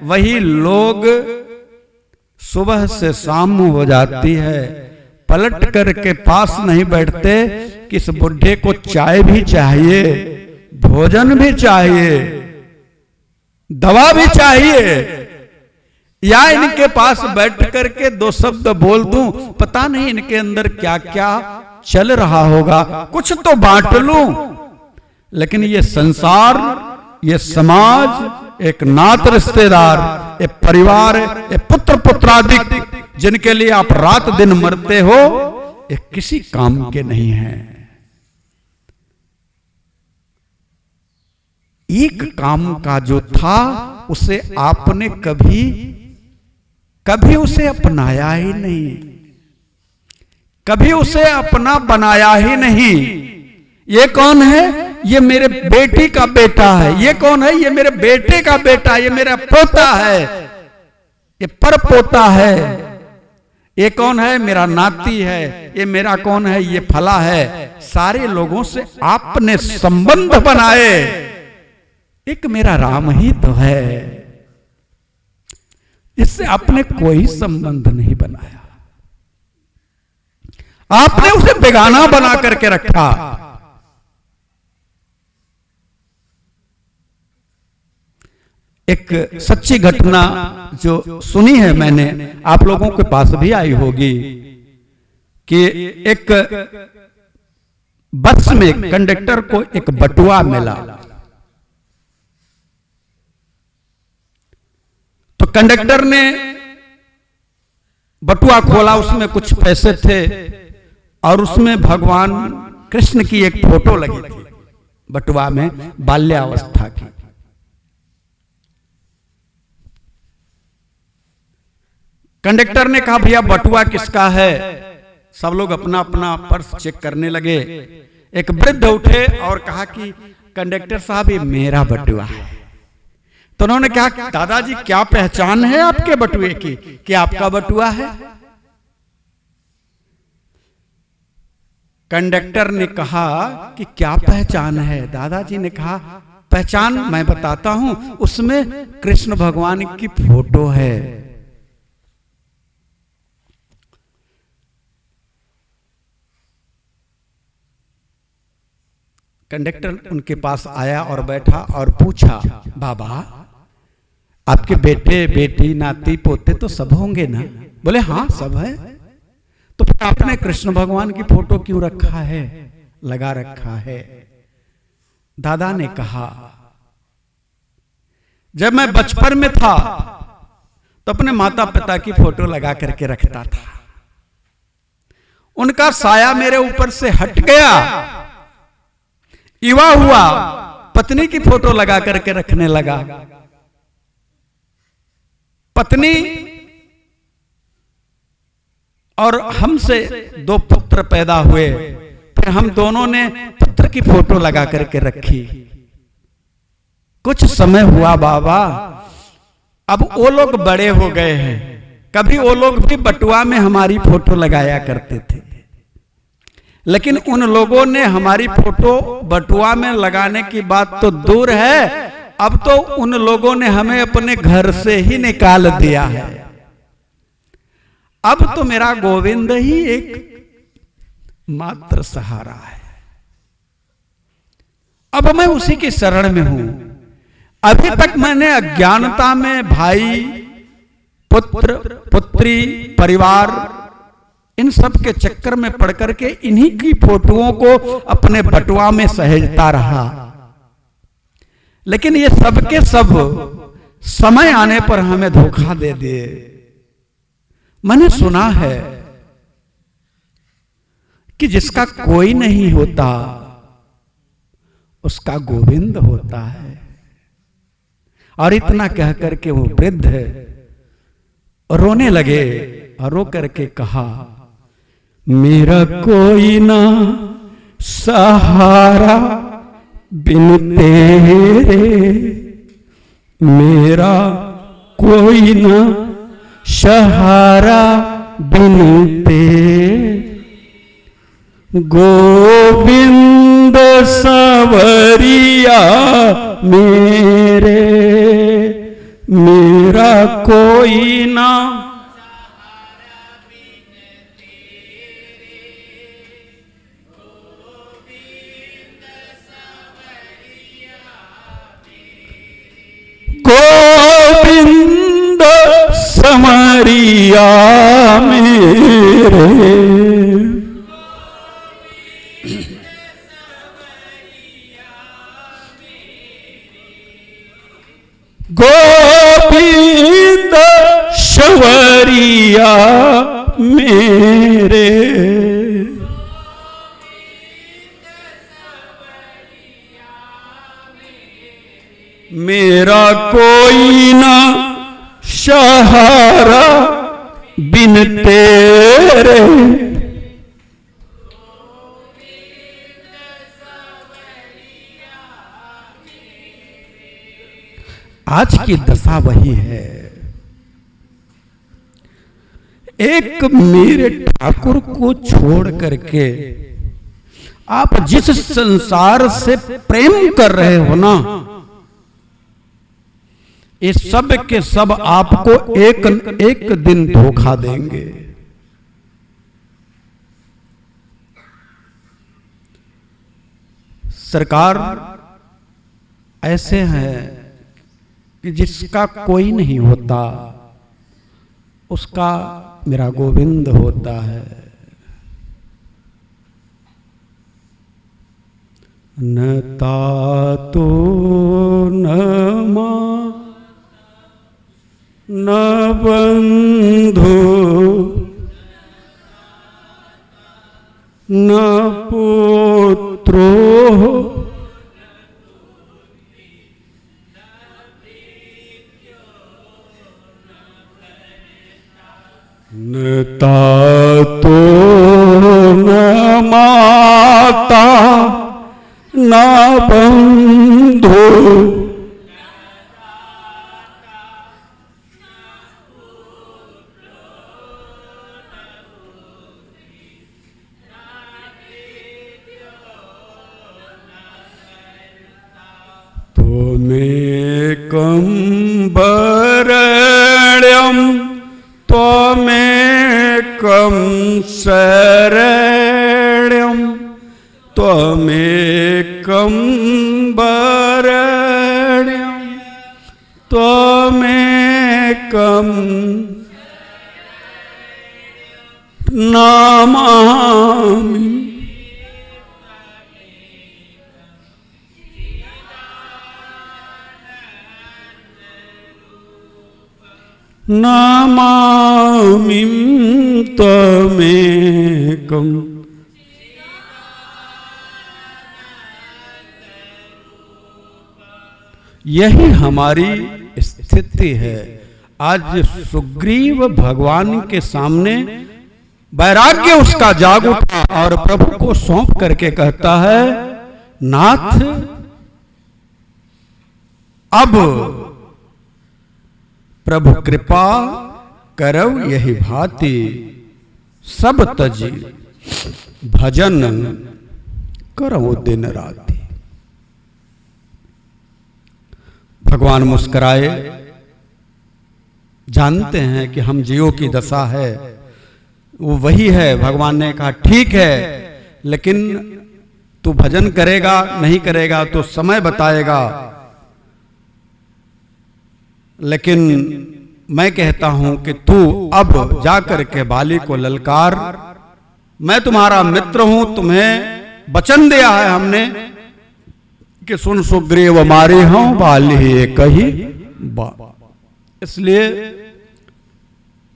वही लोग सुबह से शाम हो जाती है पलट करके पास नहीं बैठते कि इस बुढ़े को चाय भी चाहिए, भोजन भी चाहिए, दवा भी चाहिए, या इनके पास बैठ करके दो शब्द बोल दूं, पता नहीं इनके अंदर क्या क्या चल रहा होगा, कुछ तो बांट लूं। लेकिन ये संसार, ये समाज, एक नात रिश्तेदार, एक परिवार, एक पुत्र पुत्रादि जिनके लिए आप रात दिन मरते हो, ये किसी काम के नहीं है। एक काम का जो था उसे आपने कभी उसे अपनाया ही नहीं, कभी उसे अपना बनाया ही नहीं। ये कौन है? ये मेरे बेटी का बेटा है। ये कौन है? ये मेरे बेटे का बेटा, ये मेरा पोता है, ये पर पोता है। ये कौन है? मेरा नाती है। ये मेरा कौन है? ये फला है। सारे लोगों से आपने संबंध बनाए, एक मेरा राम ही तो है, इससे आपने कोई संबंध नहीं बनाया, आपने उसे बेगाना बना करके रखा। एक सच्ची घटना जो सुनी है मैंने, आप लोगों के पास भी आई होगी, कि एक बस में कंडक्टर को एक बटुआ मिला, तो कंडक्टर ने बटुआ खोला, उसमें कुछ पैसे थे और उसमें भगवान कृष्ण की एक फोटो लगी थी बटुआ में, बाल्यावस्था की। कंडक्टर ने कहा भैया बटुआ किसका है? सब लोग अपना अपना पर्स चेक करने लगे। एक वृद्ध उठे और कहा कि कंडक्टर साहब ये मेरा बटुआ है। तो उन्होंने कहा दादाजी क्या पहचान है आपके बटुए की कि आपका बटुआ है? कंडक्टर ने कहा कि क्या पहचान है? दादाजी ने कहा पहचान मैं बताता हूं, उसमें कृष्ण भगवान की फोटो है। कंडक्टर उनके पास आया और बैठा और पूछा, बाबा आपके बेटे बेटी नाती पोते तो सब होंगे ना? बोले हाँ सब है। तो फिर आपने कृष्ण भगवान की फोटो क्यों रखा है, लगा रखा है? दादा ने कहा, जब मैं बचपन में था तो अपने माता पिता की फोटो लगा करके रखता था। उनका साया मेरे ऊपर से हट गया, युवा हुआ, पत्नी की फोटो लगा करके रखने लगा। पत्नी और हमसे 2 पुत्र पैदा हुए, फिर हम दोनों ने पुत्र की फोटो लगा करके रखी। कुछ समय हुआ बाबा, अब वो लोग बड़े हो गए हैं, कभी वो लोग भी बटुआ में हमारी फोटो लगाया करते थे, लेकिन उन लोगों ने हमारी फोटो बटुआ में लगाने की बात तो दूर है, अब तो उन लोगों ने हमें अपने घर से ही निकाल दिया है। अब तो मेरा गोविंद ही एक मात्र सहारा है। अब मैं उसी की शरण में हूं। अभी तक मैंने अज्ञानता में भाई, पुत्र, पुत्री, परिवार, इन सब के चक्कर में पड़ करके इन्हीं की फोटोओं को अपने बटुआ में सहेजता रहा। लेकिन ये सब के सब समय आने पर हमें धोखा दे दिए। मैंने सुना है कि जिसका कोई नहीं होता उसका गोविंद होता है। और इतना कह करके वो वृद्ध रोने लगे और रो करके कहा, मेरा कोई ना सहारा बिन तेरे, मेरा कोई ना सहारा बिन तेरे, गोविंद सवरिया मेरे, मेरा कोई ना गोविंद समरिया मेरे, गोविंद सवरिया मेरे, मेरा कोई ना सहारा बिन तेरे, आज की दशा वही है। एक मेरे ठाकुर को छोड़ करके आप जिस संसार से प्रेम कर रहे हो ना, ये सब के सब आपको एक दिन धोखा देंगे। सरकार ऐसे हैं कि जिसका कोई नहीं होता उसका मेरा गोविंद होता है। न तातो न मां न बंधु न पुत्रो न तातो न माता न बंधु तो त्वमेकं वरण्यं त्वमेकं शरण्यं त्वमेकं वरण्यं त्वमेकं नमामि। नमामि त्वमेकं। यही हमारी स्थिति है। आज सुग्रीव भगवान के सामने वैराग्य उसका जाग उठा और प्रभु को सौंप करके कहता है, नाथ अब प्रभु कृपा करव यही भांति, सब तजी भजन करो दिन राति। भगवान मुस्कुराए, जानते हैं कि हम जीवों की दशा है वो वही है। भगवान ने कहा ठीक है, लेकिन तू भजन करेगा नहीं करेगा तो समय बताएगा, लेकिन मैं कहता हूं कि तू अब जाकर के बाली को ललकार। मैं तुम्हारा मित्र हूं, तुम्हें वचन दिया है हमने कि सुन सुग्रीव मारे हों बाली कही बा। इसलिए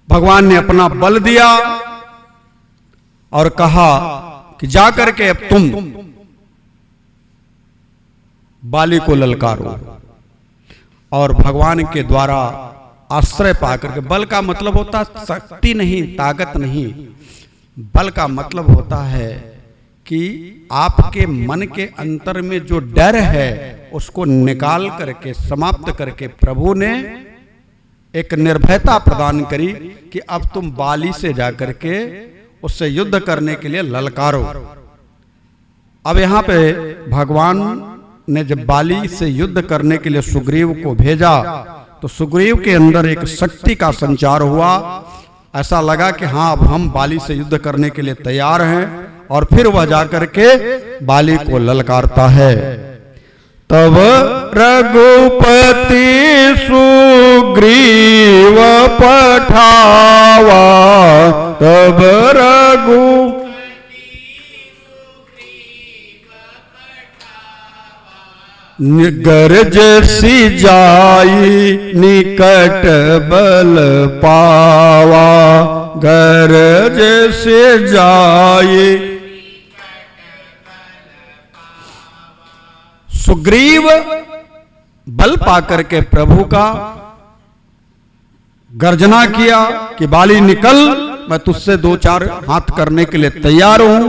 भगवान ने अपना बल दिया और कहा कि जाकर के अब तुम बाली को ललकारो। और भगवान के द्वारा आश्रय पाकर के, बल का मतलब होता शक्ति नहीं, ताकत नहीं, बल का मतलब होता है कि आपके मन के अंतर में जो डर है उसको निकाल करके समाप्त करके प्रभु ने एक निर्भयता प्रदान करी कि अब तुम बाली से जाकर के उससे युद्ध करने के लिए ललकारो। अब यहां पे भगवान ने जब बाली से युद्ध करने के लिए सुग्रीव को भेजा तो सुग्रीव के अंदर एक शक्ति का संचार हुआ। ऐसा लगा कि हाँ अब हम बाली से युद्ध करने के लिए तैयार हैं, और फिर वह जाकर के बाली को ललकारता है। तब रघुपति सुग्रीव पठावा, तब रघु गरज सी जाई निकट बल पावा, गरज से जाई। सुग्रीव बल पाकर के प्रभु का गर्जना किया कि बाली निकल, मैं तुझसे दो चार हाथ करने के लिए तैयार हूं।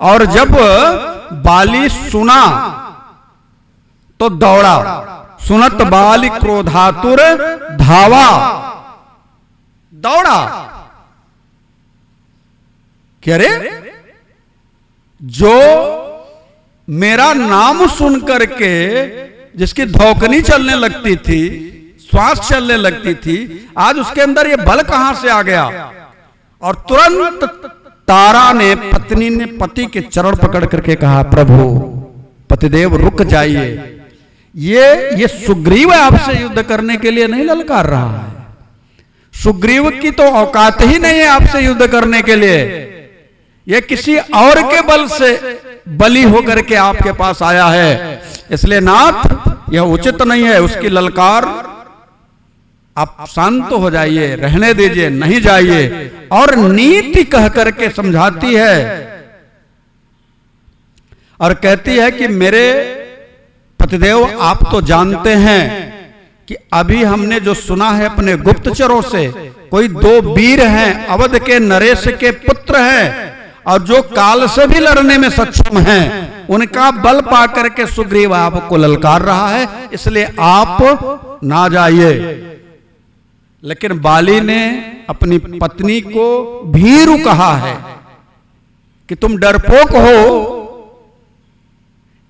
और जब बाली सुना तो दौड़ा, सुनत बाली क्रोधातुर धावा, दौड़ा कि अरे जो मेरा नाम सुन करके जिसकी धौकनी चलने लगती थी, श्वास चलने लगती थी, आज उसके अंदर ये बल कहां से आ गया। और तुरंत तारा ने, पत्नी ने पति के चरण पकड़ करके कहा, प्रभु पतिदेव रुक जाइए, ये सुग्रीव आपसे युद्ध करने के लिए नहीं ललकार रहा है। सुग्रीव की तो औकात ही नहीं है आपसे युद्ध करने के लिए। ये किसी और के बल से बली होकर के आपके पास आया है। इसलिए नाथ यह उचित नहीं है, उसकी ललकार आप शांत हो जाइए, रहने दीजिए, नहीं जाइए। और नीति कह करके समझाती है और कहती है कि मेरे पतिदेव आप तो जानते हैं कि अभी हमने जो सुना है अपने गुप्तचरों से, कोई दो वीर हैं, अवध के नरेश के पुत्र हैं, और जो काल से भी लड़ने में सक्षम हैं, उनका बल पाकर के सुग्रीव आपको ललकार रहा है, इसलिए आप ना जाइए। लेकिन बाली ने अपनी पत्नी को भीरु कहा है कि तुम डरपोक हो,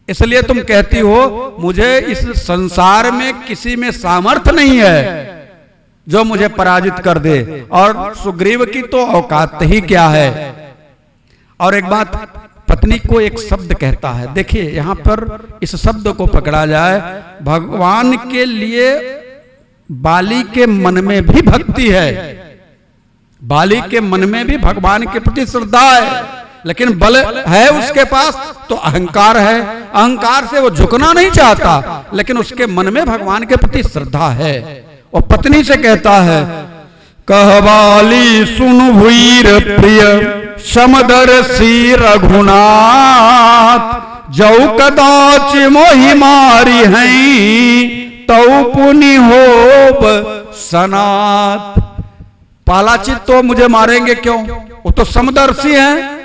इसलिए तुम कहती हो मुझे इस संसार में किसी में सामर्थ्य नहीं है जो मुझे पराजित कर दे, और सुग्रीव की तो औकात ही क्या है। और एक बात, पत्नी को एक शब्द कहता है, देखिए यहां पर इस शब्द को पकड़ा जाए, भगवान के लिए बाली के मन में भी भक्ति है, बाली के मन में भी भगवान के प्रति श्रद्धा है, लेकिन बल है उसके पास तो अहंकार है, अहंकार से वो झुकना नहीं चाहता, लेकिन उसके मन में भगवान के प्रति श्रद्धा है। और पत्नी से कहता है, कह बाली सुन वीर प्रिय समदर्शी रघुनाथ, जौ कदाच मोहि मारी हैं तौ पुनि होब सनात। पालाचित तो मुझे मारेंगे क्यों, वो तो समदर्शी हैं,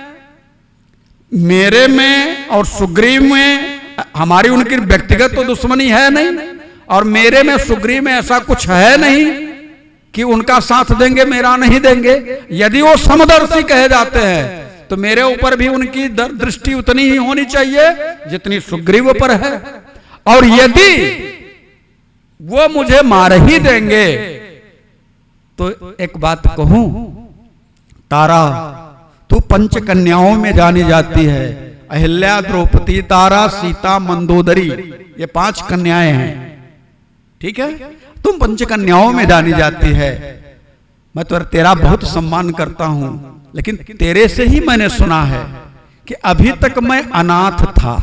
मेरे में और सुग्रीव में हमारी उनकी व्यक्तिगत तो दुश्मनी है नहीं, और मेरे में सुग्रीव में ऐसा कुछ है नहीं कि उनका साथ देंगे मेरा नहीं देंगे। यदि वो समदर्शी कहे जाते हैं तो मेरे ऊपर भी उनकी दृष्टि उतनी ही होनी चाहिए जितनी सुग्रीव पर है, और यदि वो मुझे मार ही देंगे तो एक बात कहूं, तारा तू पंच कन्याओं में जानी जाती है, अहिल्या, द्रौपदी, तारा, सीता, मंदोदरी, ये 5 कन्याएं हैं, ठीक है, तुम पंच कन्याओं में जानी जाती है। मैं तो तेरा बहुत सम्मान करता हूं, लेकिन तेरे से ही मैंने सुना है कि अभी तक मैं अनाथ था,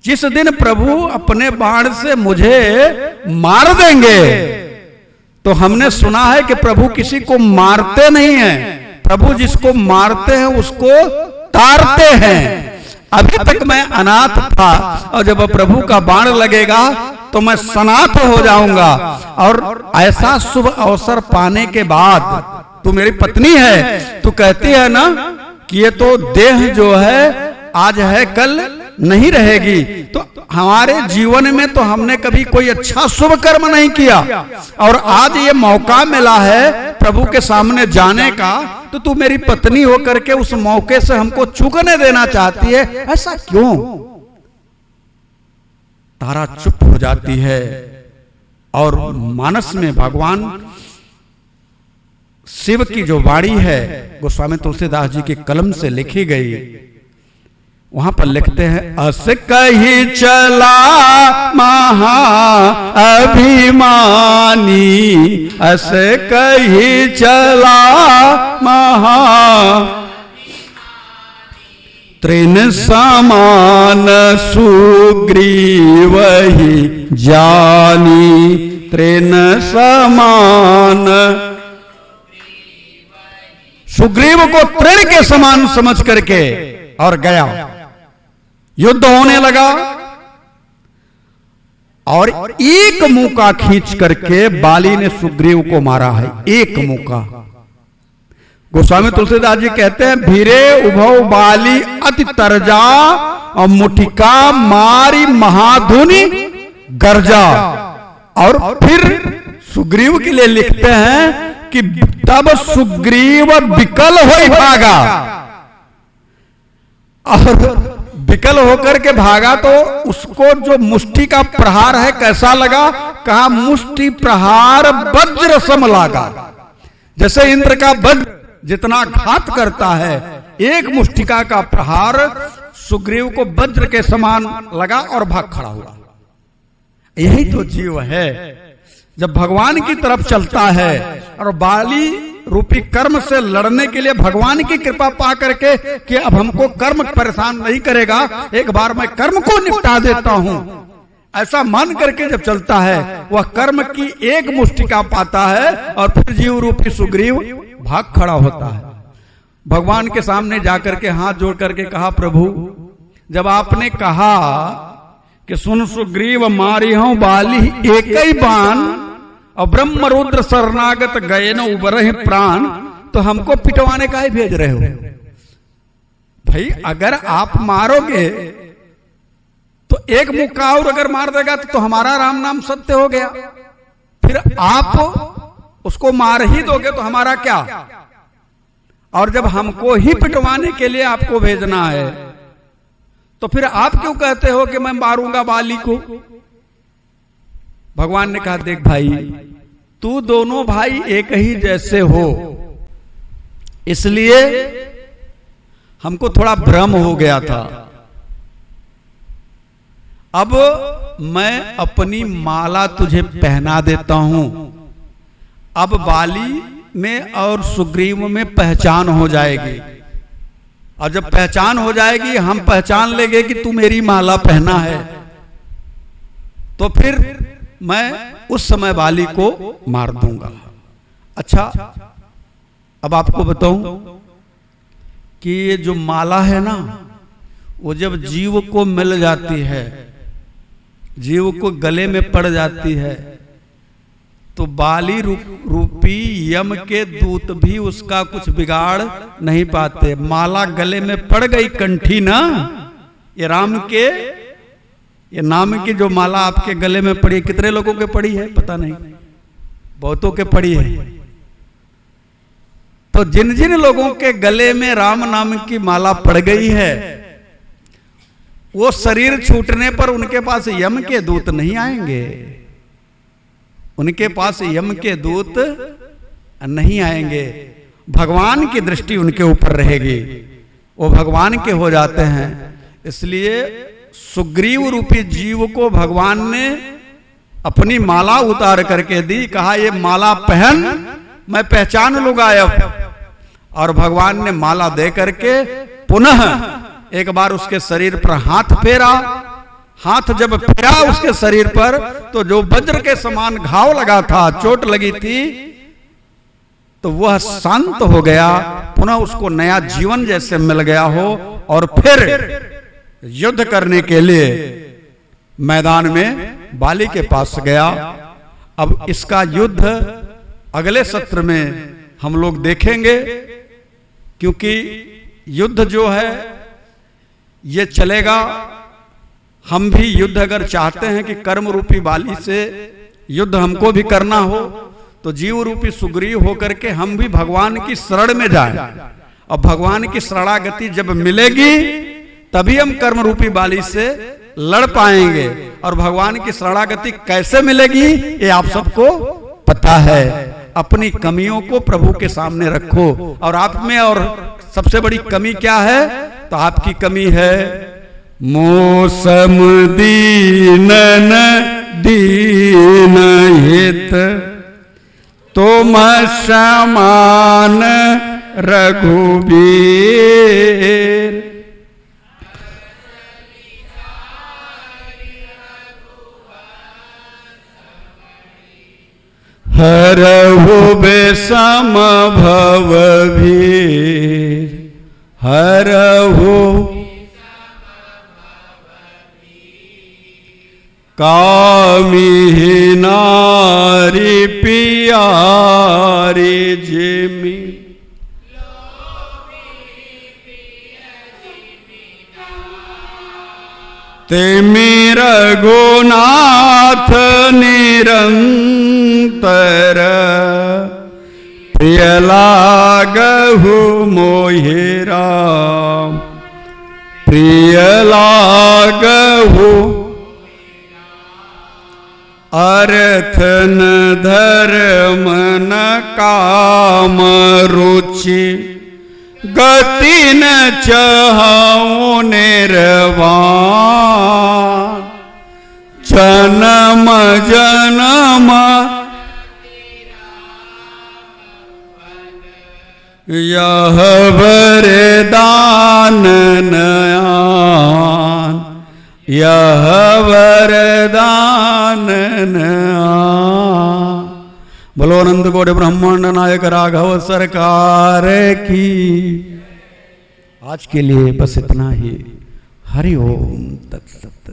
जिस दिन प्रभु अपने बाण से मुझे मार देंगे तो हमने सुना है कि प्रभु किसी को मारते नहीं हैं, प्रभु जिसको मारते हैं उसको तारते हैं। अभी तक मैं अनाथ था, और जब प्रभु का बाण लगेगा तो मैं सनाथ हो जाऊंगा। और ऐसा शुभ अवसर पाने के बाद, तू मेरी पत्नी है, तू कहती है ना कि ये तो देह जो है आज है कल नहीं रहेगी, तो हमारे जीवन में तो हमने कभी कोई अच्छा शुभ कर्म नहीं किया, और आज ये मौका मिला है प्रभु के सामने जाने का, तो तू मेरी पत्नी होकर के उस मौके से हमको चूकने देना चाहती है, ऐसा क्यों। तारा चुप हो जाती है, और मानस में भगवान शिव की जो वाणी है गोस्वामी तुलसीदास जी के कलम से लिखी गई, वहां पर लिखते हैं, अस कही चला महा अभिमानी, अस कही चला महा तृण समान सुग्रीव ही जानी, तृण समान, सुग्रीव को तृण के समान समझ करके और गया, युद्ध होने लगा, और एक मुका खींच करके बाली ने सुग्रीव को मारा है, एक मुका। गोस्वामी तुलसीदास जी कहते हैं, भीरे उभव बाली अति तरजा, और मुठिका मारी महाधुनि गर्जा। और फिर सुग्रीव के लिए लिखते हैं कि तब सुग्रीव विकल हो भागा, और विकल होकर के भागा तो उसको जो मुष्टि का प्रहार है कैसा लगा, कहा मुष्टि प्रहार वज्र सम लगा, जैसे इंद्र का वज्र जितना घात करता है, एक मुष्टिका का प्रहार सुग्रीव को वज्र के समान लगा और भाग खड़ा हुआ। यही तो जीव है, जब भगवान की तरफ चलता है और बाली रूपी कर्म से लड़ने के लिए भगवान की कृपा पा करके कि अब हमको कर्म परेशान नहीं करेगा, एक बार मैं कर्म को निपटा देता हूं, ऐसा मान करके जब चलता है, वह कर्म की एक मुष्टिका पाता है, और फिर जीव रूपी सुग्रीव भाग खड़ा होता है। भगवान के सामने जाकर के हाथ जोड़ करके कहा, प्रभु जब आपने कहा कि सुन सुग्रीव मारी हूं बाली एक ही बाण, और ब्रह्म रुद्र शरणागत गए न उबरहि प्राण, तो हमको पिटवाने का ही भेज रहे हो। भाई अगर आप मारोगे तो एक मुक्का और अगर मार देगा तो हमारा राम नाम सत्य हो गया, फिर आप उसको मार ही दोगे तो हमारा क्या। और जब हमको ही पिटवाने के लिए आपको भेजना है तो फिर आप क्यों कहते हो कि मैं मारूंगा बाली को? भगवान ने कहा, देख भाई, तू दोनों भाई एक ही जैसे हो, इसलिए हमको थोड़ा भ्रम हो गया था। अब मैं अपनी माला तुझे पहना देता हूं। अब बाली में और सुग्रीव में पहचान हो जाएगी, और जब पहचान हो जाएगी, हम पहचान लेंगे कि तू मेरी माला पहना है, तो फिर मैं उस समय बाली को मार दूंगा। अच्छा, अब आपको बताऊं कि ये जो माला है ना, वो जब जीव को मिल जाती है, जीव को गले में पड़ जाती है, तो बाली रूपी यम के दूत भी उसका कुछ बिगाड़ नहीं पाते। माला गले में पड़ गई कंठी ना, ये राम के, ये नाम की जो माला आपके गले में पड़ी, कितने लोगों के पड़ी है पता नहीं, बहुतों के पड़ी है। तो जिन जिन लोगों के गले में राम नाम की माला पड़ गई है, वो शरीर छूटने पर उनके पास यम के दूत नहीं आएंगे, उनके पास यम के दूत नहीं आएंगे। भगवान की दृष्टि उनके ऊपर रहेगी, वो भगवान के हो जाते हैं। इसलिए सुग्रीव रूपी जीव को भगवान ने अपनी माला उतार करके दी, कहा ये माला पहन, मैं पहचान लूंगा अब। और भगवान ने माला दे करके पुनः एक बार उसके शरीर पर हाथ फेरा। हाथ जब फेरा उसके शरीर पर, तो जो वज्र के समान घाव लगा था, चोट लगी थी, तो वह शांत हो गया, पुनः उसको नया जीवन जैसे मिल गया हो, और फिर युद्ध करने के लिए मैदान में बाली के पास गया। अब इसका युद्ध अगले सत्र में हम लोग देखेंगे, क्योंकि युद्ध जो है ये चलेगा। हम भी युद्ध अगर चाहते हैं कि कर्म रूपी बाली से युद्ध हमको भी करना हो, तो जीव रूपी सुग्रीव होकर के हम भी भगवान की शरण में जाएं। और भगवान की शरणागति जब मिलेगी, तभी हम कर्म रूपी बाली से लड़ पाएंगे। और भगवान की शरणागति कैसे मिलेगी, ये आप सबको पता है। अपनी कमियों को प्रभु के सामने रखो। और आप में और सबसे बड़ी कमी क्या है? तो आपकी कमी है मौसम दीनन दीन हित, तुम समान रघुबीर। हरहु बेसम भव भीर, हरहु कामी नारी पियारी जिमी, तेमी रघुनाथ निरंतर, प्रिय लागहु मोहि राम, प्रिय लागहु अर्थ न धर्म न काम रुचि, गति न चाहूं निर्वाण, जन्म जन्म यह वरदान नयान, यह वरदान नयान। बोलो अनंत कोटि ब्रह्मांड नायक राघव सरकार की। आज के लिए बस इतना ही। हरि ओम तत्सत।